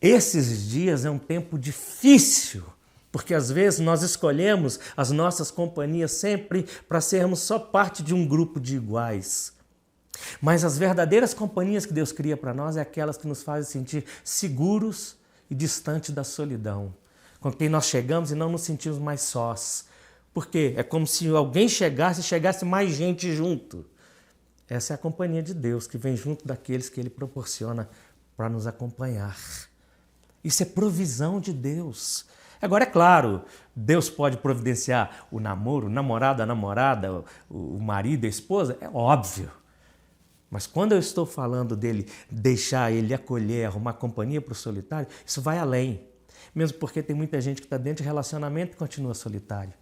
B: esses dias é um tempo difícil. Porque às vezes nós escolhemos as nossas companhias sempre para sermos só parte de um grupo de iguais. Mas as verdadeiras companhias que Deus cria para nós é aquelas que nos fazem sentir seguros e distantes da solidão. Com quem nós chegamos e não nos sentimos mais sós. Porque é como se alguém chegasse mais gente junto. Essa é a companhia de Deus, que vem junto daqueles que Ele proporciona para nos acompanhar. Isso é provisão de Deus. Agora, é claro, Deus pode providenciar o namoro, o namorado, a namorada, o marido, a esposa, é óbvio. Mas quando eu estou falando dele deixar ele acolher, arrumar companhia para o solitário, isso vai além. Mesmo porque tem muita gente que está dentro de relacionamento e continua solitário.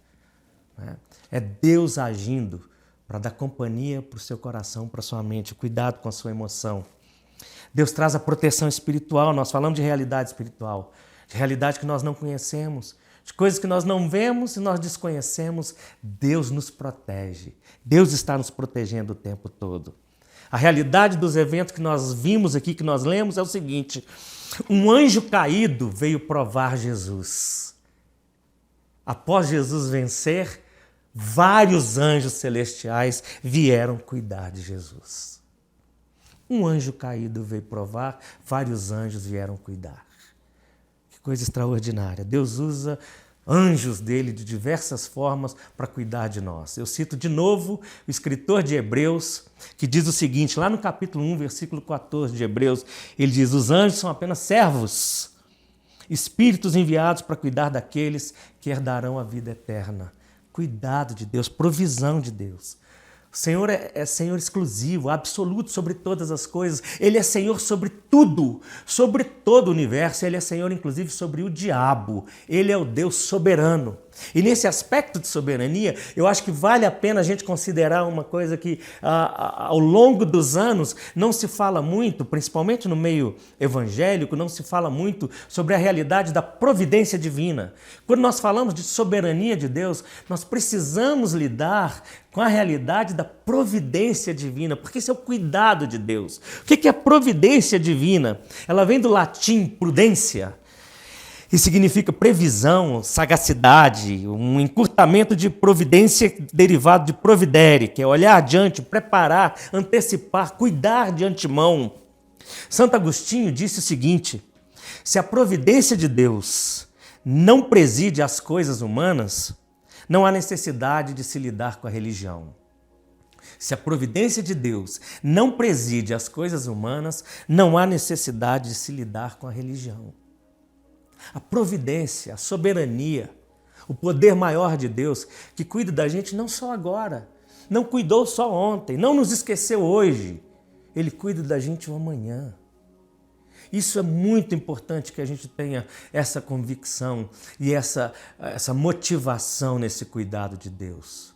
B: É Deus agindo para dar companhia para o seu coração, para a sua mente, cuidado com a sua emoção. Deus traz a proteção espiritual, nós falamos de realidade espiritual, de realidade que nós não conhecemos, de coisas que nós não vemos e nós desconhecemos. Deus nos protege, Deus está nos protegendo o tempo todo. A realidade dos eventos que nós vimos aqui, que nós lemos, é o seguinte: um anjo caído veio provar Jesus. Após Jesus vencer, vários anjos celestiais vieram cuidar de Jesus. Um anjo caído veio provar, vários anjos vieram cuidar. Que coisa extraordinária. Deus usa anjos dele de diversas formas para cuidar de nós. Eu cito de novo o escritor de Hebreus, que diz o seguinte, lá no capítulo 1, versículo 14 de Hebreus, ele diz: os anjos são apenas servos, espíritos enviados para cuidar daqueles que herdarão a vida eterna. Cuidado de Deus, provisão de Deus. O Senhor é Senhor exclusivo, absoluto sobre todas as coisas. Ele é Senhor sobre tudo, sobre todo o universo. Ele é Senhor, inclusive, sobre o diabo. Ele é o Deus soberano. E nesse aspecto de soberania, eu acho que vale a pena a gente considerar uma coisa que ao longo dos anos não se fala muito, principalmente no meio evangélico, não se fala muito sobre a realidade da providência divina. Quando nós falamos de soberania de Deus, nós precisamos lidar com a realidade da providência divina, porque esse é o cuidado de Deus. O que é providência divina? Ela vem do latim prudência, e significa previsão, sagacidade, um encurtamento de providência derivado de providere, que é olhar adiante, preparar, antecipar, cuidar de antemão. Santo Agostinho disse o seguinte: se a providência de Deus não preside às coisas humanas, não há necessidade de se lidar com a religião. Se a providência de Deus não preside às coisas humanas, não há necessidade de se lidar com a religião. A providência, a soberania, o poder maior de Deus que cuida da gente não só agora, não cuidou só ontem, não nos esqueceu hoje. Ele cuida da gente o amanhã. Isso é muito importante que a gente tenha essa convicção e essa motivação nesse cuidado de Deus.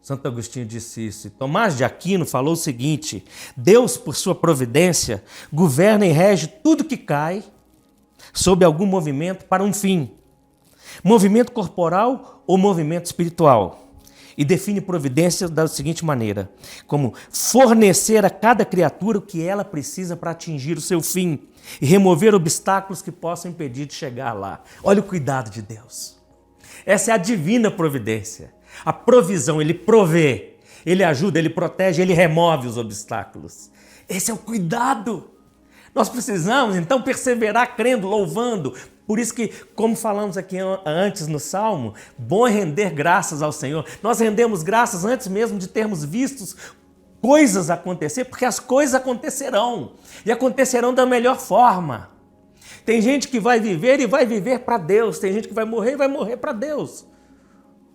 B: Santo Agostinho disse isso. E Tomás de Aquino falou o seguinte: Deus, por sua providência, governa e rege tudo que cai sob algum movimento para um fim. Movimento corporal ou movimento espiritual. e define providência da seguinte maneira: como fornecer a cada criatura o que ela precisa para atingir o seu fim e remover obstáculos que possam impedir de chegar lá. Olha o cuidado de Deus. Essa é a divina providência. A provisão, ele provê, ele ajuda, ele protege, ele remove os obstáculos. Esse é o cuidado. Nós precisamos, então, perseverar crendo, louvando. Por isso que, como falamos aqui antes no Salmo, bom é render graças ao Senhor. Nós rendemos graças antes mesmo de termos visto coisas acontecer, porque as coisas acontecerão. E acontecerão da melhor forma. Tem gente que vai viver e vai viver para Deus. Tem gente que vai morrer e vai morrer para Deus.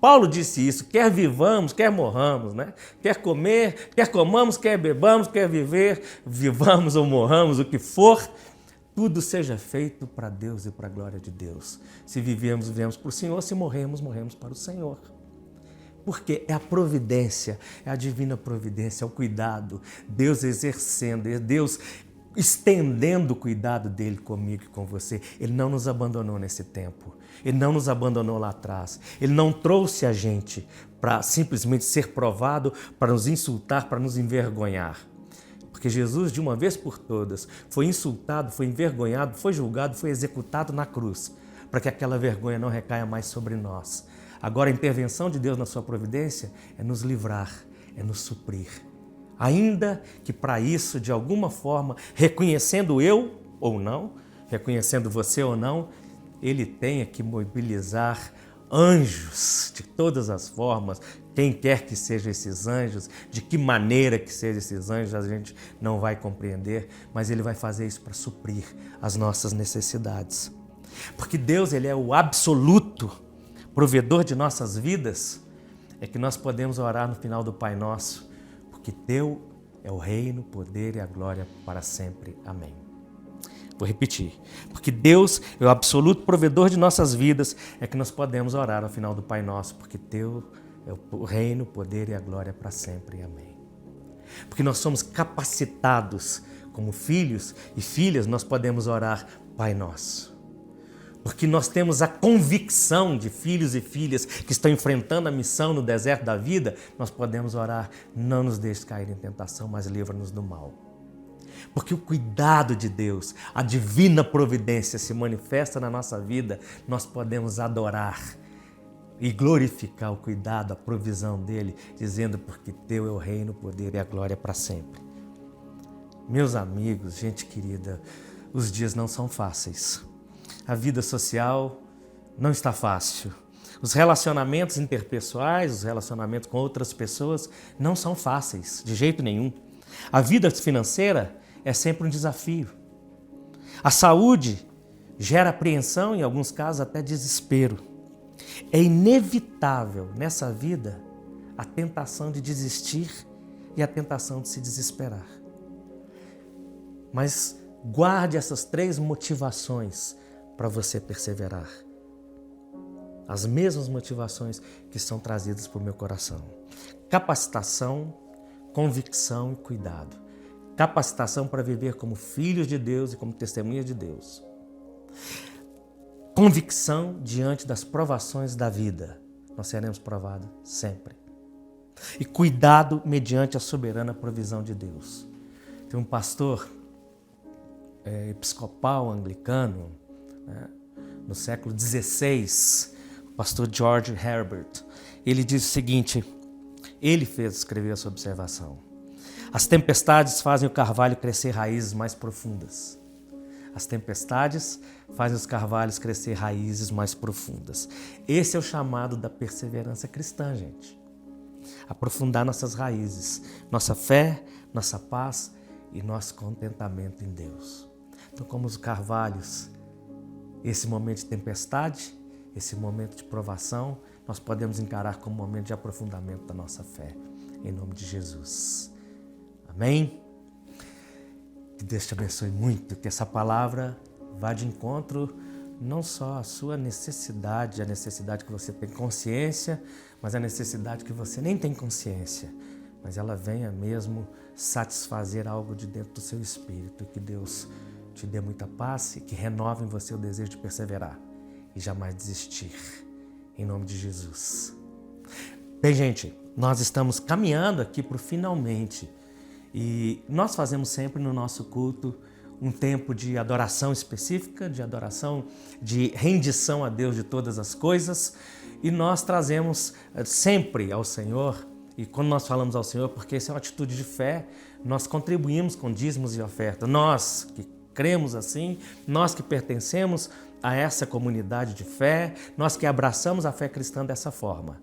B: Paulo disse isso, quer vivamos, quer morramos, né? Quer comer, quer comamos, quer bebamos, quer viver, vivamos ou morramos, o que for, tudo seja feito para Deus e para a glória de Deus. Se vivemos, vivemos para o Senhor, se morremos, morremos para o Senhor. Porque é a providência, é a divina providência, é o cuidado, Deus exercendo, é Deus estendendo o cuidado dele comigo e com você. Ele não nos abandonou nesse tempo. Ele não nos abandonou lá atrás. Ele não trouxe a gente para simplesmente ser provado, para nos insultar, para nos envergonhar. Porque Jesus, de uma vez por todas, foi insultado, foi envergonhado, foi julgado, foi executado na cruz, para que aquela vergonha não recaia mais sobre nós. Agora, a intervenção de Deus na sua providência é nos livrar, é nos suprir. Ainda que para isso, de alguma forma, reconhecendo eu ou não, reconhecendo você ou não, ele tenha que mobilizar anjos de todas as formas, quem quer que sejam esses anjos, de que maneira que sejam esses anjos, a gente não vai compreender, mas ele vai fazer isso para suprir as nossas necessidades. Porque Deus, ele é o absoluto provedor de nossas vidas, é que nós podemos orar no final do Pai Nosso, porque teu é o reino, o poder e a glória para sempre. Amém. Vou repetir. Porque Deus é o absoluto provedor de nossas vidas, é que nós podemos orar ao final do Pai Nosso, porque teu é o reino, o poder e a glória para sempre. Amém. Porque nós somos capacitados como filhos e filhas, nós podemos orar Pai Nosso. Porque nós temos a convicção de filhos e filhas que estão enfrentando a missão no deserto da vida, nós podemos orar, não nos deixe cair em tentação, mas livra-nos do mal. Porque o cuidado de Deus, a divina providência se manifesta na nossa vida, nós podemos adorar e glorificar o cuidado, a provisão dele, dizendo, porque teu é o reino, o poder e a glória para sempre. Meus amigos, gente querida, os dias não são fáceis. A vida social não está fácil. Os relacionamentos interpessoais, os relacionamentos com outras pessoas não são fáceis, de jeito nenhum. A vida financeira é sempre um desafio. A saúde gera apreensão, em alguns casos até desespero. É inevitável nessa vida a tentação de desistir e a tentação de se desesperar. Mas guarde essas 3 motivações para você perseverar. As mesmas motivações que são trazidas por meu coração. Capacitação, convicção e cuidado. Capacitação para viver como filhos de Deus e como testemunhas de Deus. Convicção diante das provações da vida. Nós seremos provados sempre. E cuidado mediante a soberana provisão de Deus. Tem um pastor episcopal anglicano, no século XVI, o pastor George Herbert, ele diz o seguinte, ele fez escrever essa observação: as tempestades fazem o carvalho crescer raízes mais profundas. As tempestades fazem os carvalhos crescer raízes mais profundas. Esse é o chamado da perseverança cristã, gente. Aprofundar nossas raízes, nossa fé, nossa paz e nosso contentamento em Deus. Então, como os carvalhos, esse momento de tempestade, esse momento de provação, nós podemos encarar como um momento de aprofundamento da nossa fé, em nome de Jesus. Amém? Que Deus te abençoe muito, que essa palavra vá de encontro não só à sua necessidade, a necessidade que você tem consciência, mas a necessidade que você nem tem consciência, mas ela venha mesmo satisfazer algo de dentro do seu espírito, que Deus te dê muita paz e que renove em você o desejo de perseverar e jamais desistir, em nome de Jesus. Bem, gente, nós estamos caminhando aqui para o finalmente e nós fazemos sempre no nosso culto um tempo de adoração específica, de adoração, de rendição a Deus de todas as coisas, e nós trazemos sempre ao Senhor, e quando nós falamos ao Senhor, porque isso é uma atitude de fé, nós contribuímos com dízimos e oferta. Nós que cremos assim, nós que pertencemos a essa comunidade de fé, nós que abraçamos a fé cristã dessa forma.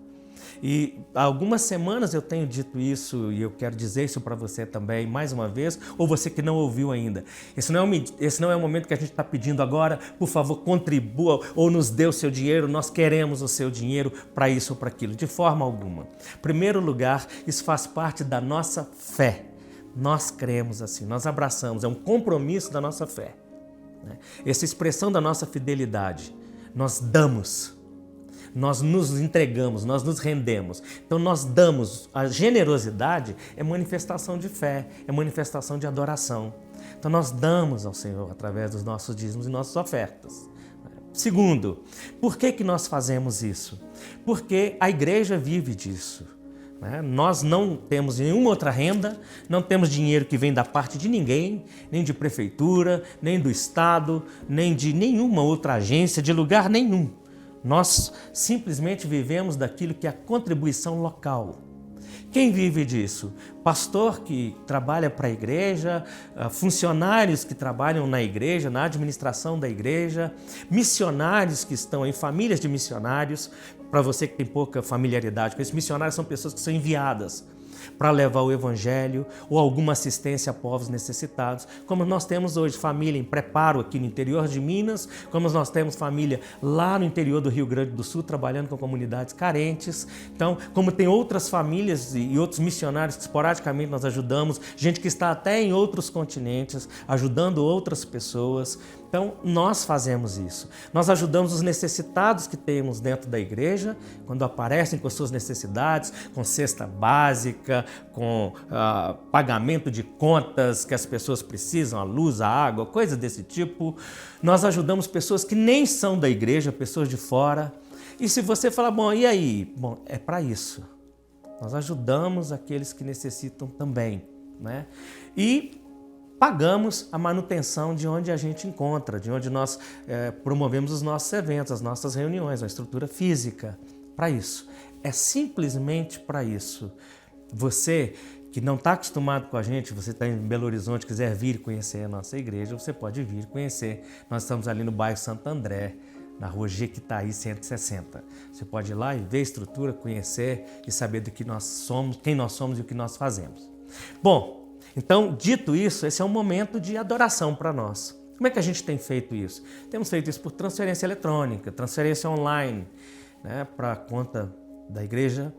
B: E há algumas semanas eu tenho dito isso e eu quero dizer isso para você também, mais uma vez, ou você que não ouviu ainda. Esse não é o momento que a gente está pedindo agora, por favor, contribua ou nos dê o seu dinheiro, nós queremos o seu dinheiro para isso ou para aquilo, de forma alguma. Em primeiro lugar, isso faz parte da nossa fé. Nós cremos assim, nós abraçamos, é um compromisso da nossa fé. Essa expressão da nossa fidelidade, nós damos. Nós nos entregamos, nós nos rendemos. Então nós damos, a generosidade é manifestação de fé, é manifestação de adoração. Então nós damos ao Senhor através dos nossos dízimos e nossas ofertas. Segundo, por que nós fazemos isso? Porque a igreja vive disso. Nós não temos nenhuma outra renda, não temos dinheiro que vem da parte de ninguém, nem de prefeitura, nem do Estado, nem de nenhuma outra agência, de lugar nenhum. Nós simplesmente vivemos daquilo que é a contribuição local. Quem vive disso? Pastor que trabalha para a igreja, funcionários que trabalham na igreja, na administração da igreja, missionários que estão em famílias de missionários. Para você que tem pouca familiaridade com isso, missionários são pessoas que são enviadas para levar o evangelho ou alguma assistência a povos necessitados, como nós temos hoje família em preparo aqui no interior de Minas, como nós temos família lá no interior do Rio Grande do Sul trabalhando com comunidades carentes. Então, como tem outras famílias e outros missionários que esporadicamente nós ajudamos, gente que está até em outros continentes, ajudando outras pessoas. Então, nós fazemos isso. Nós ajudamos os necessitados que temos dentro da igreja, quando aparecem com suas necessidades, com cesta básica, com pagamento de contas que as pessoas precisam, a luz, a água, coisas desse tipo. Nós ajudamos pessoas que nem são da igreja, pessoas de fora. E se você falar, bom, e aí? Bom, é para isso. Nós ajudamos aqueles que necessitam também, né? E pagamos a manutenção de onde a gente encontra, de onde nós promovemos os nossos eventos, as nossas reuniões, a estrutura física, para isso. É simplesmente para isso. Você que não está acostumado com a gente, você está em Belo Horizonte, quiser vir conhecer a nossa igreja, você pode vir conhecer. Nós estamos ali no bairro Santo André, na rua Jequitaí 160. Você pode ir lá e ver a estrutura, conhecer e saber do que nós somos, quem nós somos e o que nós fazemos. Bom, então, dito isso, esse é um momento de adoração para nós. Como é que a gente tem feito isso? Temos feito isso por transferência eletrônica, transferência online, né, para a conta da igreja.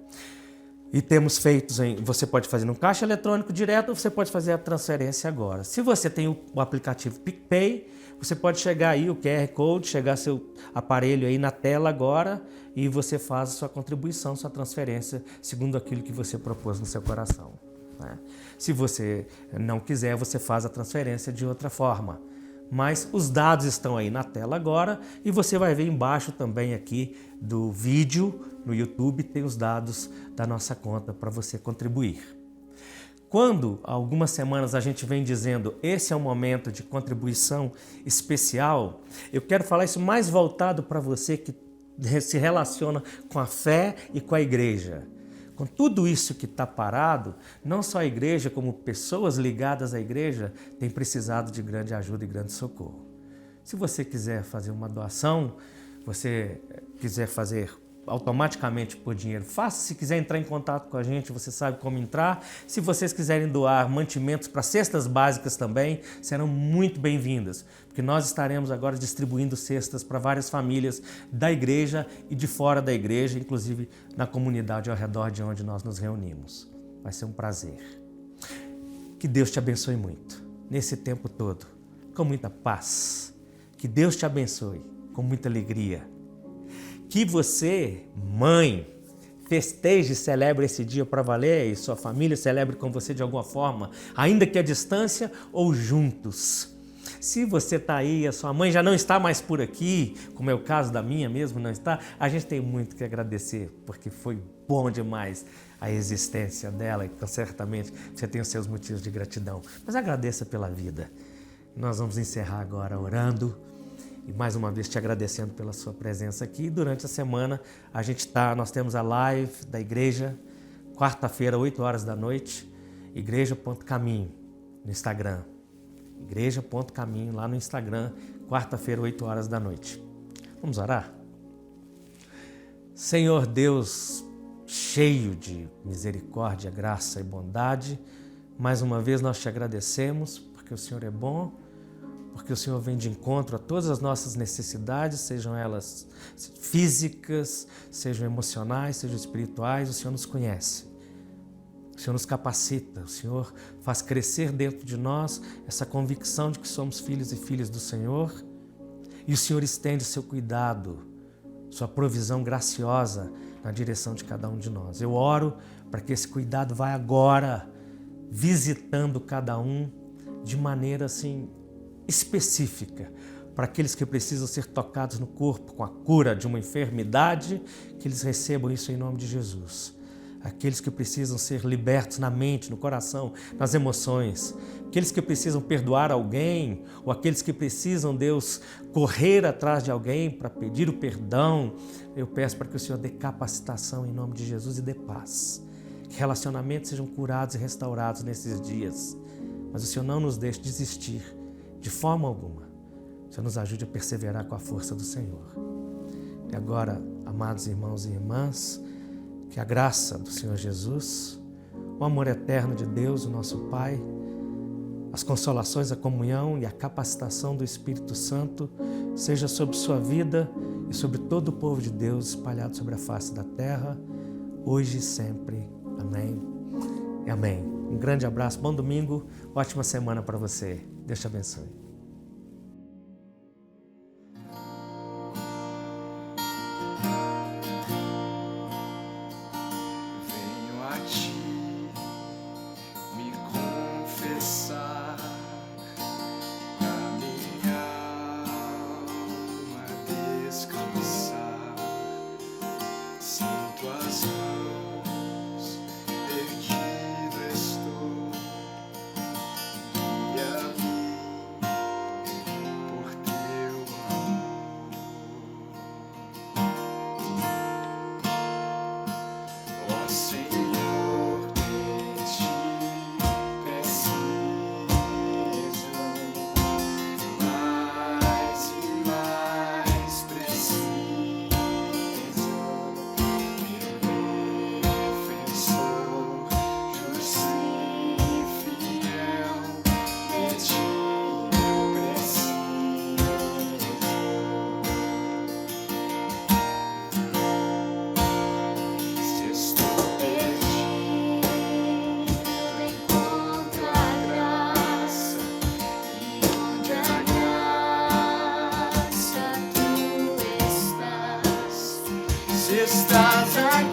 B: E temos feito, você pode fazer no caixa eletrônico direto ou você pode fazer a transferência agora. Se você tem o aplicativo PicPay, você pode chegar aí, o QR Code, chegar seu aparelho aí na tela agora e você faz a sua contribuição, sua transferência, segundo aquilo que você propôs no seu coração. Se você não quiser, você faz a transferência de outra forma. Mas os dados estão aí na tela agora e você vai ver embaixo também aqui do vídeo no YouTube, tem os dados da nossa conta para você contribuir. Quando há algumas semanas a gente vem dizendo esse é um momento de contribuição especial, eu quero falar isso mais voltado para você que se relaciona com a fé e com a igreja. Com tudo isso que está parado, não só a igreja, como pessoas ligadas à igreja, têm precisado de grande ajuda e grande socorro. Se você quiser fazer uma doação, você quiser fazer automaticamente por dinheiro, faça. Se quiser entrar em contato com a gente, você sabe como entrar. Se vocês quiserem doar mantimentos para cestas básicas também, serão muito bem-vindas, porque nós estaremos agora distribuindo cestas para várias famílias da igreja e de fora da igreja, inclusive na comunidade ao redor de onde nós nos reunimos. Vai ser um prazer. Que Deus te abençoe muito, nesse tempo todo, com muita paz. Que Deus te abençoe, com muita alegria. Que você, mãe, festeje e celebre esse dia para valer e sua família celebre com você de alguma forma, ainda que à distância ou juntos. Se você está aí, a sua mãe já não está mais por aqui, como é o caso da minha mesmo, não está, a gente tem muito que agradecer, porque foi bom demais a existência dela e certamente você tem os seus motivos de gratidão. Mas agradeça pela vida. Nós vamos encerrar agora orando e mais uma vez te agradecendo pela sua presença aqui. Durante a semana nós temos a live da igreja, quarta-feira, 8 horas da noite, igreja.caminho no Instagram. Igreja.caminho lá no Instagram, quarta-feira, 8 horas da noite. Vamos orar? Senhor Deus, cheio de misericórdia, graça e bondade, mais uma vez nós te agradecemos porque o Senhor é bom, porque o Senhor vem de encontro a todas as nossas necessidades, sejam elas físicas, sejam emocionais, sejam espirituais, o Senhor nos conhece. O Senhor nos capacita, o Senhor faz crescer dentro de nós essa convicção de que somos filhos e filhas do Senhor, e o Senhor estende o seu cuidado, sua provisão graciosa na direção de cada um de nós. Eu oro para que esse cuidado vá agora visitando cada um de maneira assim específica, para aqueles que precisam ser tocados no corpo com a cura de uma enfermidade, que eles recebam isso em nome de Jesus. Aqueles que precisam ser libertos na mente, no coração, nas emoções, aqueles que precisam perdoar alguém, ou aqueles que precisam, Deus, correr atrás de alguém para pedir o perdão, eu peço para que o Senhor dê capacitação em nome de Jesus e dê paz. Que relacionamentos sejam curados e restaurados nesses dias, mas o Senhor não nos deixe desistir de forma alguma. O Senhor nos ajude a perseverar com a força do Senhor. E agora, amados irmãos e irmãs, que a graça do Senhor Jesus, o amor eterno de Deus, o nosso Pai, as consolações, a comunhão e a capacitação do Espírito Santo seja sobre sua vida e sobre todo o povo de Deus espalhado sobre a face da terra, hoje e sempre. Amém e amém. Um grande abraço, bom domingo, ótima semana para você. Deus te abençoe.
A: Estás aqui.